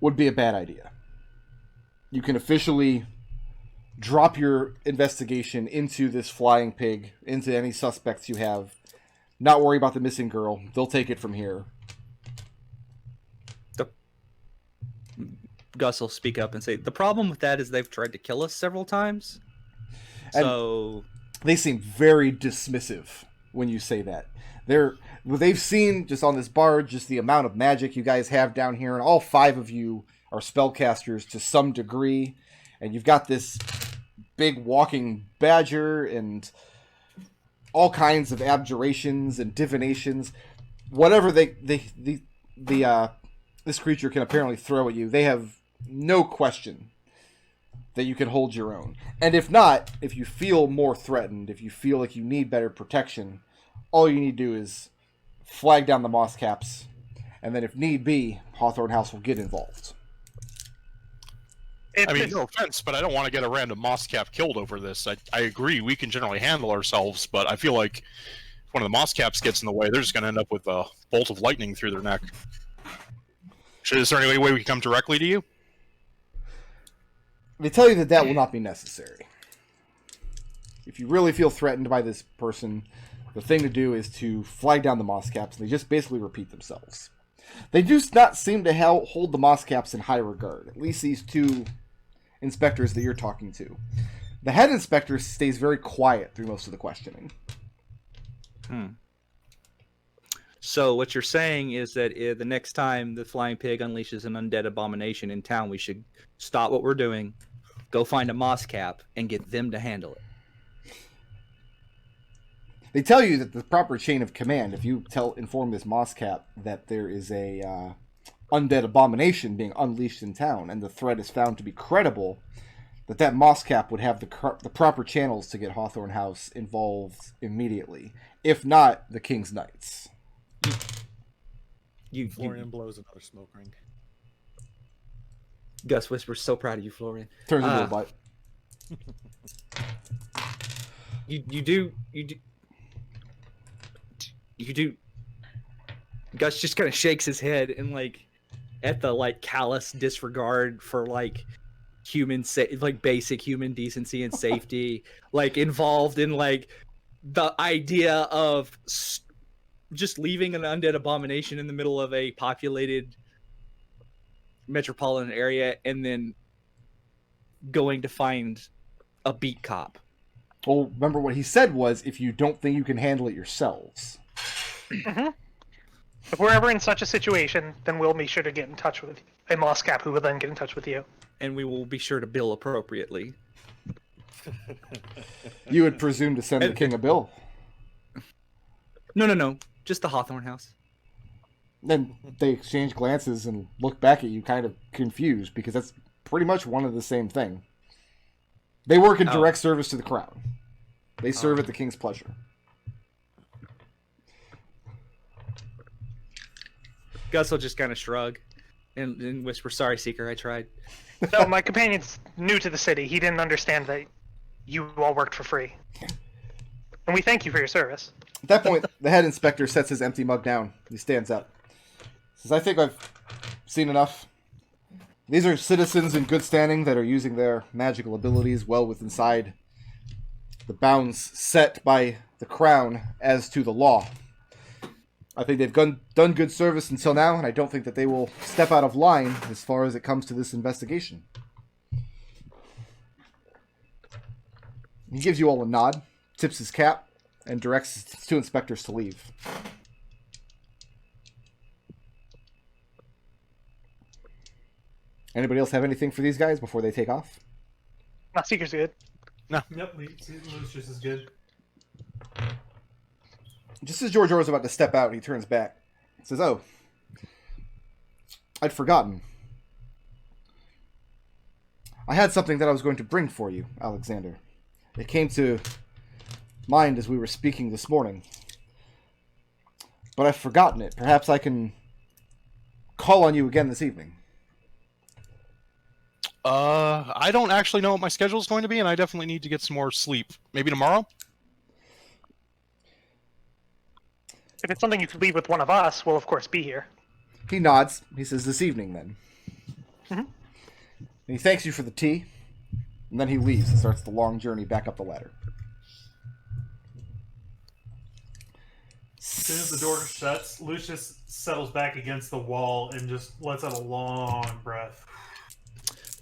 would be a bad idea. You can officially drop your investigation into this flying pig, into any suspects you have. Not worry about the missing girl. They'll take it from here. Gus will speak up and say, the problem with that is they've tried to kill us several times. So They seem very dismissive when you say that. They've seen just on this barge just the amount of magic you guys have down here, and all 5 of you are spellcasters to some degree, and you've got this big walking badger and all kinds of abjurations and divinations. Whatever this creature can apparently throw at you, they have no question that you can hold your own. And if not, if you feel more threatened, if you feel like you need better protection, all you need to do is flag down the moss caps, and then if need be, Hawthorne House will get involved. I mean, no offense, but I don't want to get a random moss cap killed over this. I agree, we can generally handle ourselves, but I feel like one of the moss caps gets in the way, they're just going to end up with a bolt of lightning through their neck. Is there any way we can come directly to you? They tell you that that will not be necessary. If you really feel threatened by this person, the thing to do is to flag down the moss caps, and they just basically repeat themselves. They do not seem to hold the moss caps in high regard, at least these two inspectors that you're talking to. The head inspector stays very quiet through most of the questioning. So what you're saying is that the next time the Flying Pig unleashes an undead abomination in town, we should stop what we're doing, go find a moss cap, and get them to handle it. They tell you that the proper chain of command, if you inform this moss cap that there is a undead abomination being unleashed in town, and the threat is found to be credible, that moss cap would have the proper channels to get Hawthorne House involved immediately. If not, the King's Knights. Florian blows another smoke ring. Gus whispers, "So proud of you, Florian." Turns into a butt. You do. Gus just kind of shakes his head and at the callous disregard for basic human decency and safety, involved in the idea of just leaving an undead abomination in the middle of a populated metropolitan area and then going to find a beat cop. Well, remember what he said was, if you don't think you can handle it yourselves. Mm-hmm. If we're ever in such a situation, then we'll be sure to get in touch with a moss cap, who will then get in touch with you. And we will be sure to bill appropriately. You would presume to send the king a bill. No. Just the Hawthorne House. Then they exchange glances and look back at you kind of confused, because that's pretty much one of the same thing. They work in direct service to the crown. They serve at the king's pleasure. Gus will just kind of shrug and whisper, "Sorry, Seeker, I tried." No, my companion's new to the city. He didn't understand that you all worked for free. And we thank you for your service. At that point, the head inspector sets his empty mug down. He stands up. Says, "I think I've seen enough. These are citizens in good standing that are using their magical abilities well within the bounds set by the crown as to the law. I think they've done good service until now, and I don't think that they will step out of line as far as it comes to this investigation." He gives you all a nod, tips his cap, and directs his two inspectors to leave. Anybody else have anything for these guys before they take off? No, Seeker's good. Yep, Lucius is good. Just as George Orwell's about to step out, he turns back. He says, "Oh, I'd forgotten. I had something that I was going to bring for you, Alexander. It came to mind as we were speaking this morning. But I've forgotten it. Perhaps I can call on you again this evening." I don't actually know what my schedule is going to be, and I definitely need to get some more sleep. Maybe tomorrow? If it's something you could leave with one of us, we'll of course be here. He nods. He says, "This evening, then." Mm-hmm. And he thanks you for the tea, and then he leaves and starts the long journey back up the ladder. As soon as the door shuts, Lucius settles back against the wall and just lets out a long breath.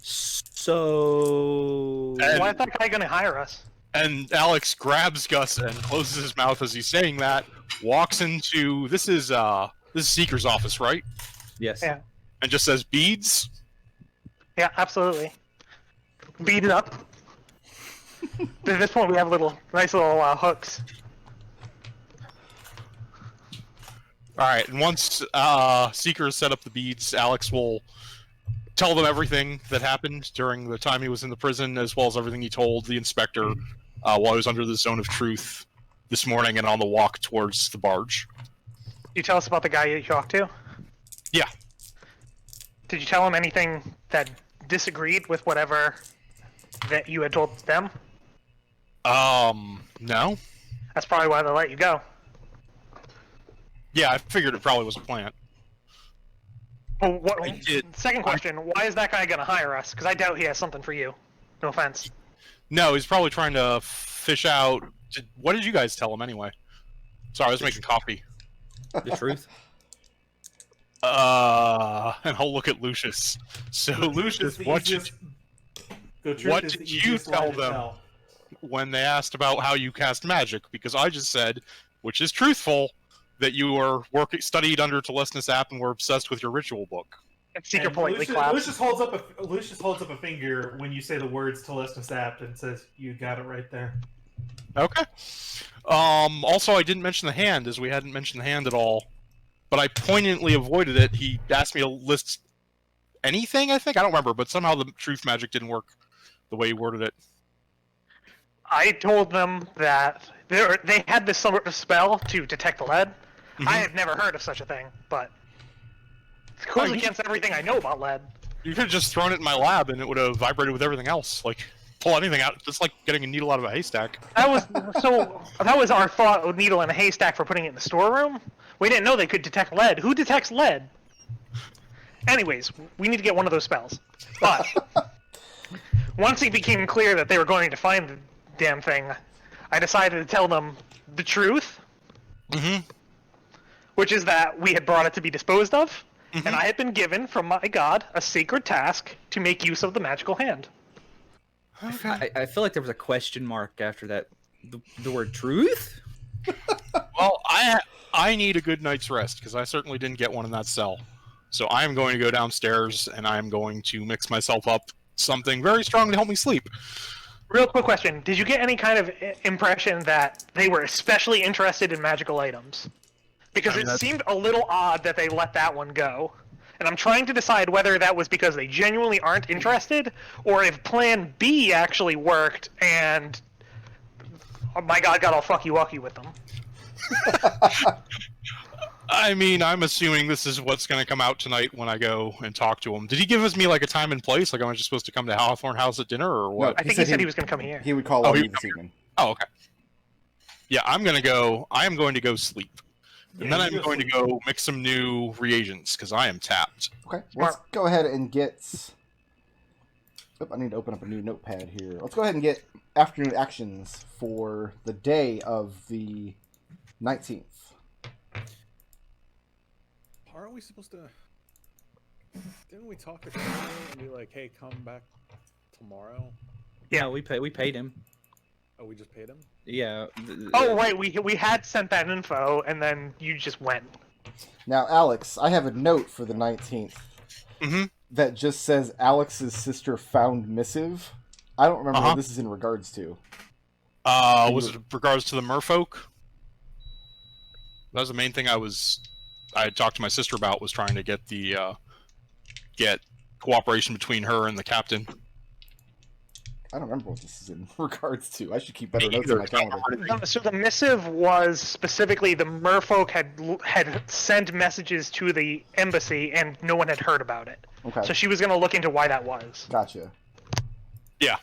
So... Why is that guy going to hire us? And Alex grabs Gus and closes his mouth as he's saying that, walks into... This is Seeker's office, right? Yes. Yeah. And just says, "Beads?" Yeah, absolutely. Beat it up. At this point, we have nice little hooks. Alright, and once Seeker has set up the beads, Alex will tell them everything that happened during the time he was in the prison, as well as everything he told the inspector while he was under the zone of truth this morning and on the walk towards the barge. Did you tell us about the guy you talked to? Yeah. Did you tell him anything that disagreed with whatever that you had told them? No. That's probably why they let you go. Yeah, I figured it probably was a plant. Well, what, I did. second question, why is that guy going to hire us? Because I doubt he has something for you. No offense. No, he's probably trying to fish out. What did you guys tell him anyway? Sorry, I was making coffee. The truth. And I'll look at Lucius. So, Lucius, what did you tell them when they asked about how you cast magic? Because I just said, which is truthful, that you were studied under Telesnus app and were obsessed with your ritual book. And Seeker politely claps. Lucius holds up a finger when you say the words Telestus apt and says, "You got it right there." Okay. Also, I didn't mention the hand, as we hadn't mentioned the hand at all. But I poignantly avoided it. He asked me to list anything, I think? I don't remember, but somehow the truth magic didn't work the way he worded it. I told them that they had this sort of spell to detect lead. Mm-hmm. I had never heard of such a thing, but it goes against everything I know about lead. You could have just thrown it in my lab and it would have vibrated with everything else. Like, pull anything out. It's like getting a needle out of a haystack. That was our thought with needle in a haystack for putting it in the storeroom. We didn't know they could detect lead. Who detects lead? Anyways, we need to get one of those spells. But once it became clear that they were going to find the damn thing, I decided to tell them the truth. Mm-hmm. Which is that we had brought it to be disposed of, Mm-hmm. and I had been given from my god a sacred task to make use of the magical hand. I feel like there was a question mark after that. The word truth? Well, I need a good night's rest, because I certainly didn't get one in that cell. So I am going to go downstairs, and I am going to mix myself up something very strong to help me sleep. Real quick question. Did you get any kind of impression that they were especially interested in magical items? Because it seemed a little odd that they let that one go. And I'm trying to decide whether that was because they genuinely aren't interested, or if Plan B actually worked and my god got all fucky-wucky with them. I mean, I'm assuming this is what's going to come out tonight when I go and talk to him. Did he give me like a time and place? Like, am I just supposed to come to Hawthorne House at dinner, or what? No, I think he said he was going to come here. He would call on you this evening. Oh, okay. Yeah, I am going to go sleep. And then I'm going to go mix some new reagents, because I am tapped. Okay, let's go ahead and get... Oh, I need to open up a new notepad here. Let's go ahead and get afternoon actions for the day of the 19th. Aren't we supposed to... Didn't we talk to Treble and be like, hey, come back tomorrow? Yeah, we paid him. Oh, we just paid him? Yeah. Oh, right, we had sent that info, and then you just went. Now, Alex, I have a note for the 19th that just says Alex's sister found missive. I don't remember what this is in regards to. Was it in regards to the merfolk? That was the main thing I had talked to my sister about, was trying to get the get cooperation between her and the captain. I don't remember what this is in regards to. I should keep better notes on my calendar. So the missive was specifically the merfolk had sent messages to the embassy, and no one had heard about it. Okay. So she was going to look into why that was. Gotcha. Yeah.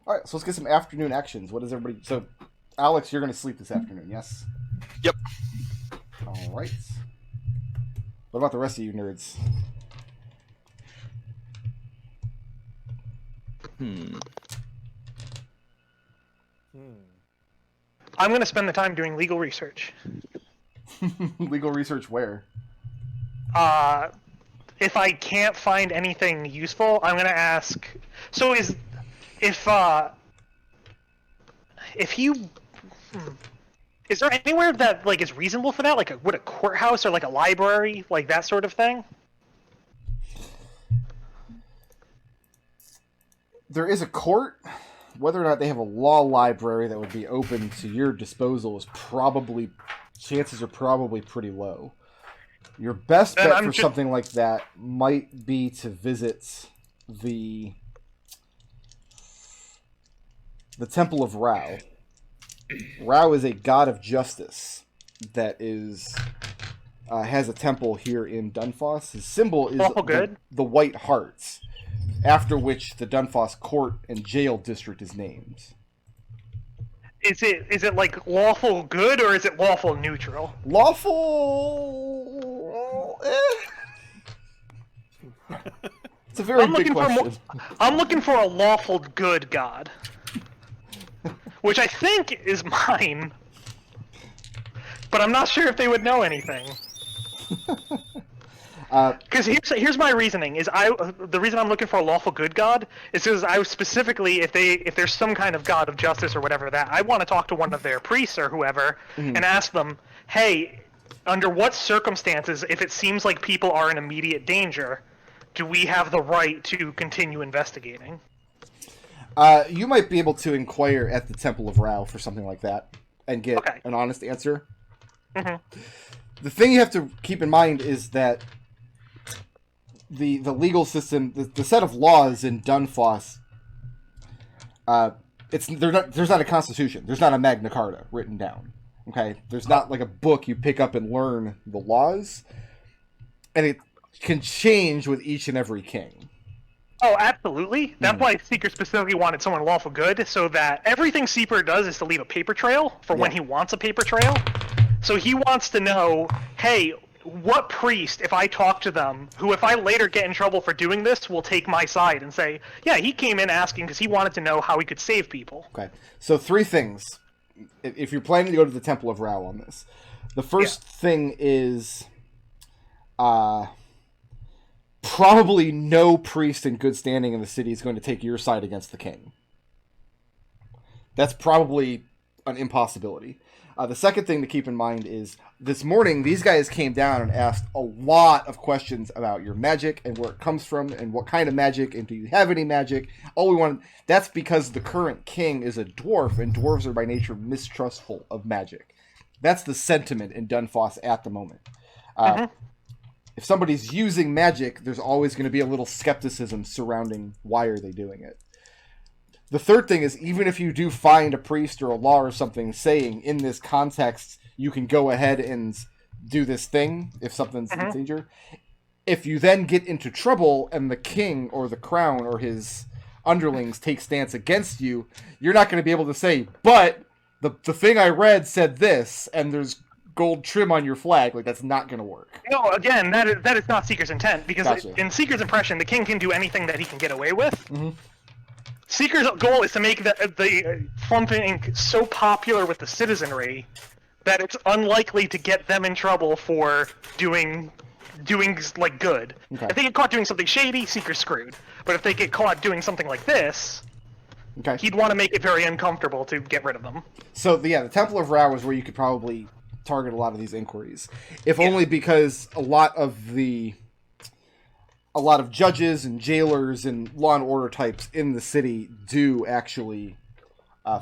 All right, so let's get some afternoon actions. What is everybody... So, Alex, you're going to sleep this afternoon, yes? Yep. All right. What about the rest of you nerds? I'm going to spend the time doing legal research. Legal research where? If I can't find anything useful, I'm going to ask... So if you... Is there anywhere that like is reasonable for that? Like, would a courthouse or like a library, like that sort of thing? There is a court. Whether or not they have a law library that would be open to your disposal is probably... Chances are probably pretty low. Your best bet for something like that might be to visit the Temple of Rao. Rao is a god of justice that is has a temple here in Dunfoss. His symbol is the white hearts, after which the Dunfoss court and jail district is named. Is it like lawful good or is it lawful neutral? Lawful. It's a very big question. I'm looking for a lawful good god, which I think is mine, but I'm not sure if they would know anything. Because here's my reasoning: the reason I'm looking for a lawful good god is because I specifically, if there's some kind of god of justice or whatever that, I want to talk to one of their priests or whoever and ask them, hey, under what circumstances, if it seems like people are in immediate danger, do we have the right to continue investigating? You might be able to inquire at the Temple of Rao for something like that and get an honest answer. The thing you have to keep in mind is that the legal system, the set of laws in Dunfoss, there's not a constitution. There's not a Magna Carta written down. Okay, there's not like a book you pick up and learn the laws, and it can change with each and every king. Oh, absolutely. That's why Seeker specifically wanted someone lawful good, so that everything Seeker does is to leave a paper trail for when he wants a paper trail. So he wants to know, hey, what priest, if I talk to them, who if I later get in trouble for doing this, will take my side and say, yeah, he came in asking because he wanted to know how he could save people. Okay, so 3 things. If you're planning to go to the Temple of Rao on this, the first thing is probably no priest in good standing in the city is going to take your side against the king. That's probably an impossibility. The second thing to keep in mind is this morning these guys came down and asked a lot of questions about your magic and where it comes from and what kind of magic and do you have any magic. That's because the current king is a dwarf and dwarves are by nature mistrustful of magic. That's the sentiment in Dunfoss at the moment. If somebody's using magic, there's always going to be a little skepticism surrounding why are they doing it. The third thing is, even if you do find a priest or a law or something saying, in this context, you can go ahead and do this thing if something's in danger. If you then get into trouble and the king or the crown or his underlings take stance against you, you're not going to be able to say, but the thing I read said this, and there's gold trim on your flag. Like, that's not going to work. No, again, that is not Seeker's intent, because in Seeker's impression, the king can do anything that he can get away with. Seeker's goal is to make the Flumph Inc. so popular with the citizenry that it's unlikely to get them in trouble for doing like good. If they get caught doing something shady, Seeker's screwed. But if they get caught doing something like this, he'd want to make it very uncomfortable to get rid of them. So the Temple of Rao is where you could probably target a lot of these inquiries, if only because a lot of judges and jailers and law and order types in the city do actually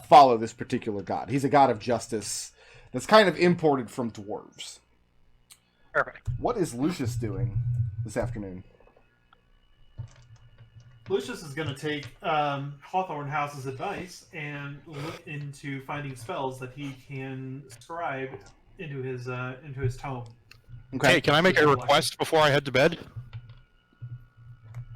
follow this particular god. He's a god of justice that's kind of imported from dwarves. Perfect. What is Lucius doing this afternoon? Lucius is going to take Hawthorne House's advice and look into finding spells that he can scribe into his tome. Okay. Hey, can I make a request before I head to bed?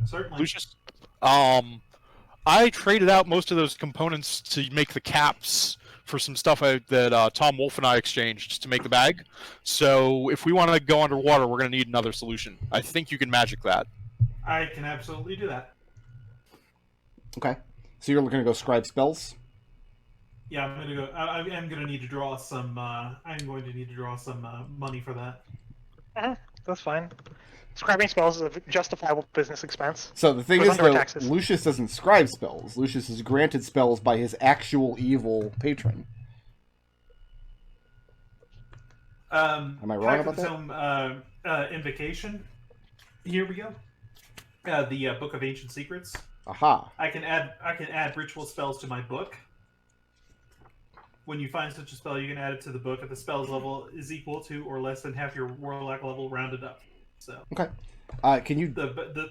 Certainly. Lucius, I traded out most of those components to make the caps for some stuff that Tom Wolf and I exchanged to make the bag. So if we want to go underwater, we're going to need another solution. I think you can magic that. I can absolutely do that. Okay. So you're going to go scribe spells? Yeah, I'm going to go. I'm going to need to draw some. I'm going to need to draw some money for that. That's fine. Scribing spells is a justifiable business expense. So the thing is, though, Lucius doesn't scribe spells. Lucius is granted spells by his actual evil patron. Am I wrong about that? Invocation. Here we go. The Book of Ancient Secrets. Aha. I can add ritual spells to my book. When you find such a spell, you can add it to the book if the spell's level is equal to or less than half your warlock level rounded up. So okay. Can you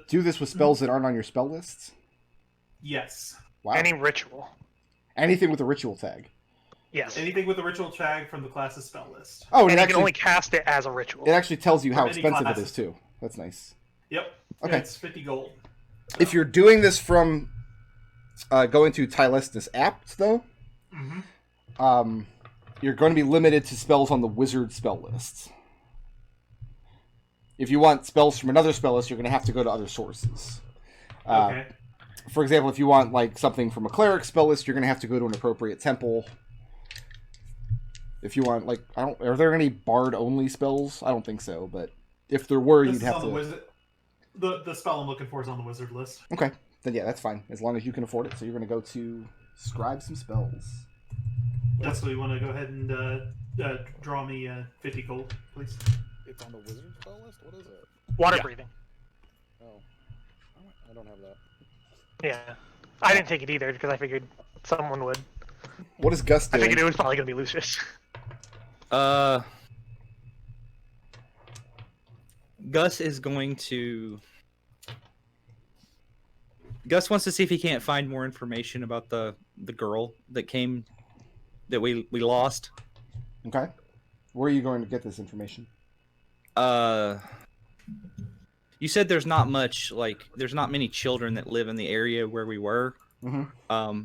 do this with spells that aren't on your spell lists? Yes. Wow. Any ritual. Anything with a ritual tag. Yes. Anything with a ritual tag from the class's spell list. Oh, and you can only cast it as a ritual. It actually tells you how expensive it is too. That's nice. Yep. Okay. Yeah, it's 50 gold. So. If you're doing this from going to Tylestis Apt, though, you're going to be limited to spells on the wizard spell list. If you want spells from another spell list, you're going to have to go to other sources. Okay. For example, if you want like something from a cleric spell list, you're going to have to go to an appropriate temple. If you want, like, are there any bard only spells? I don't think so, but if there were, This you'd is have on to. the wizard. The spell I'm looking for is on the wizard list. Okay, then yeah, that's fine as long as you can afford it. So you're going to go to scribe some spells. That's what you want to go ahead and draw me 50 gold, please. It's on the wizard spell list? What is it? Water Yeah. breathing. Oh. I don't have that. Yeah. I didn't take it either because I figured someone would. What is Gus I doing? figured it was probably going to be Lucius. Gus is going to. Gus wants to see if he can't find more information about the girl that came, that we lost. Okay, where are you going to get this information? You said there's not much, like, there's not many children that live in the area where we were. Mm-hmm.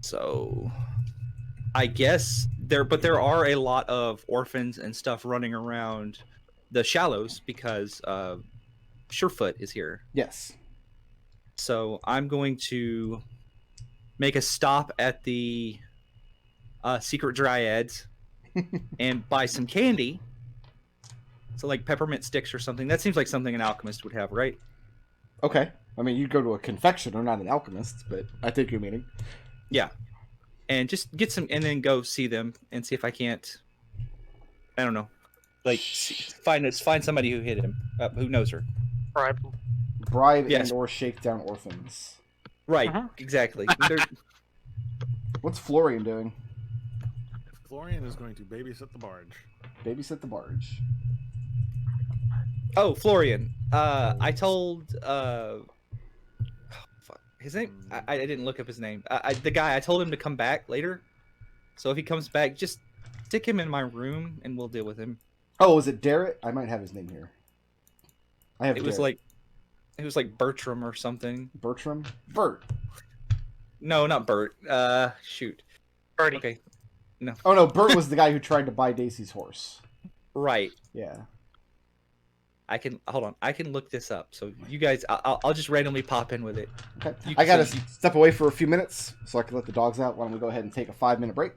So I guess there are a lot of orphans and stuff running around the shallows because Surefoot is here. Yes. So I'm going to make a stop at the Secret Dryads and buy some candy. So like peppermint sticks or something. That seems like something an alchemist would have, right? Okay. I mean, you'd go to a confectioner, not an alchemist, but I take your meaning. Yeah. And just get some, and then go see them and see if I can't, I don't know, like find somebody who hit him, who knows her. Bribe. Bribe Yes. and or shake down orphans. Right, Uh-huh. exactly. What's Florian doing? Florian is going to babysit the barge. Babysit the barge. Oh, Florian. I told fuck, his name. I didn't look up his name. The guy. I told him to come back later. So if he comes back, just stick him in my room and we'll deal with him. Oh, is it Darrett? I might have his name here. I have. It was Darrett. like Bertram or something. Bertram. Bert. No, not Bert. Shoot. Birdie. Okay. No. Oh no, Bert was the guy who tried to buy Daisy's horse. Right. Yeah. I can hold on. I can look this up. So you guys, I'll just randomly pop in with it. Okay. You- I gotta so you- step away for a few minutes so I can let the dogs out. Why don't we go ahead and take a 5-minute break?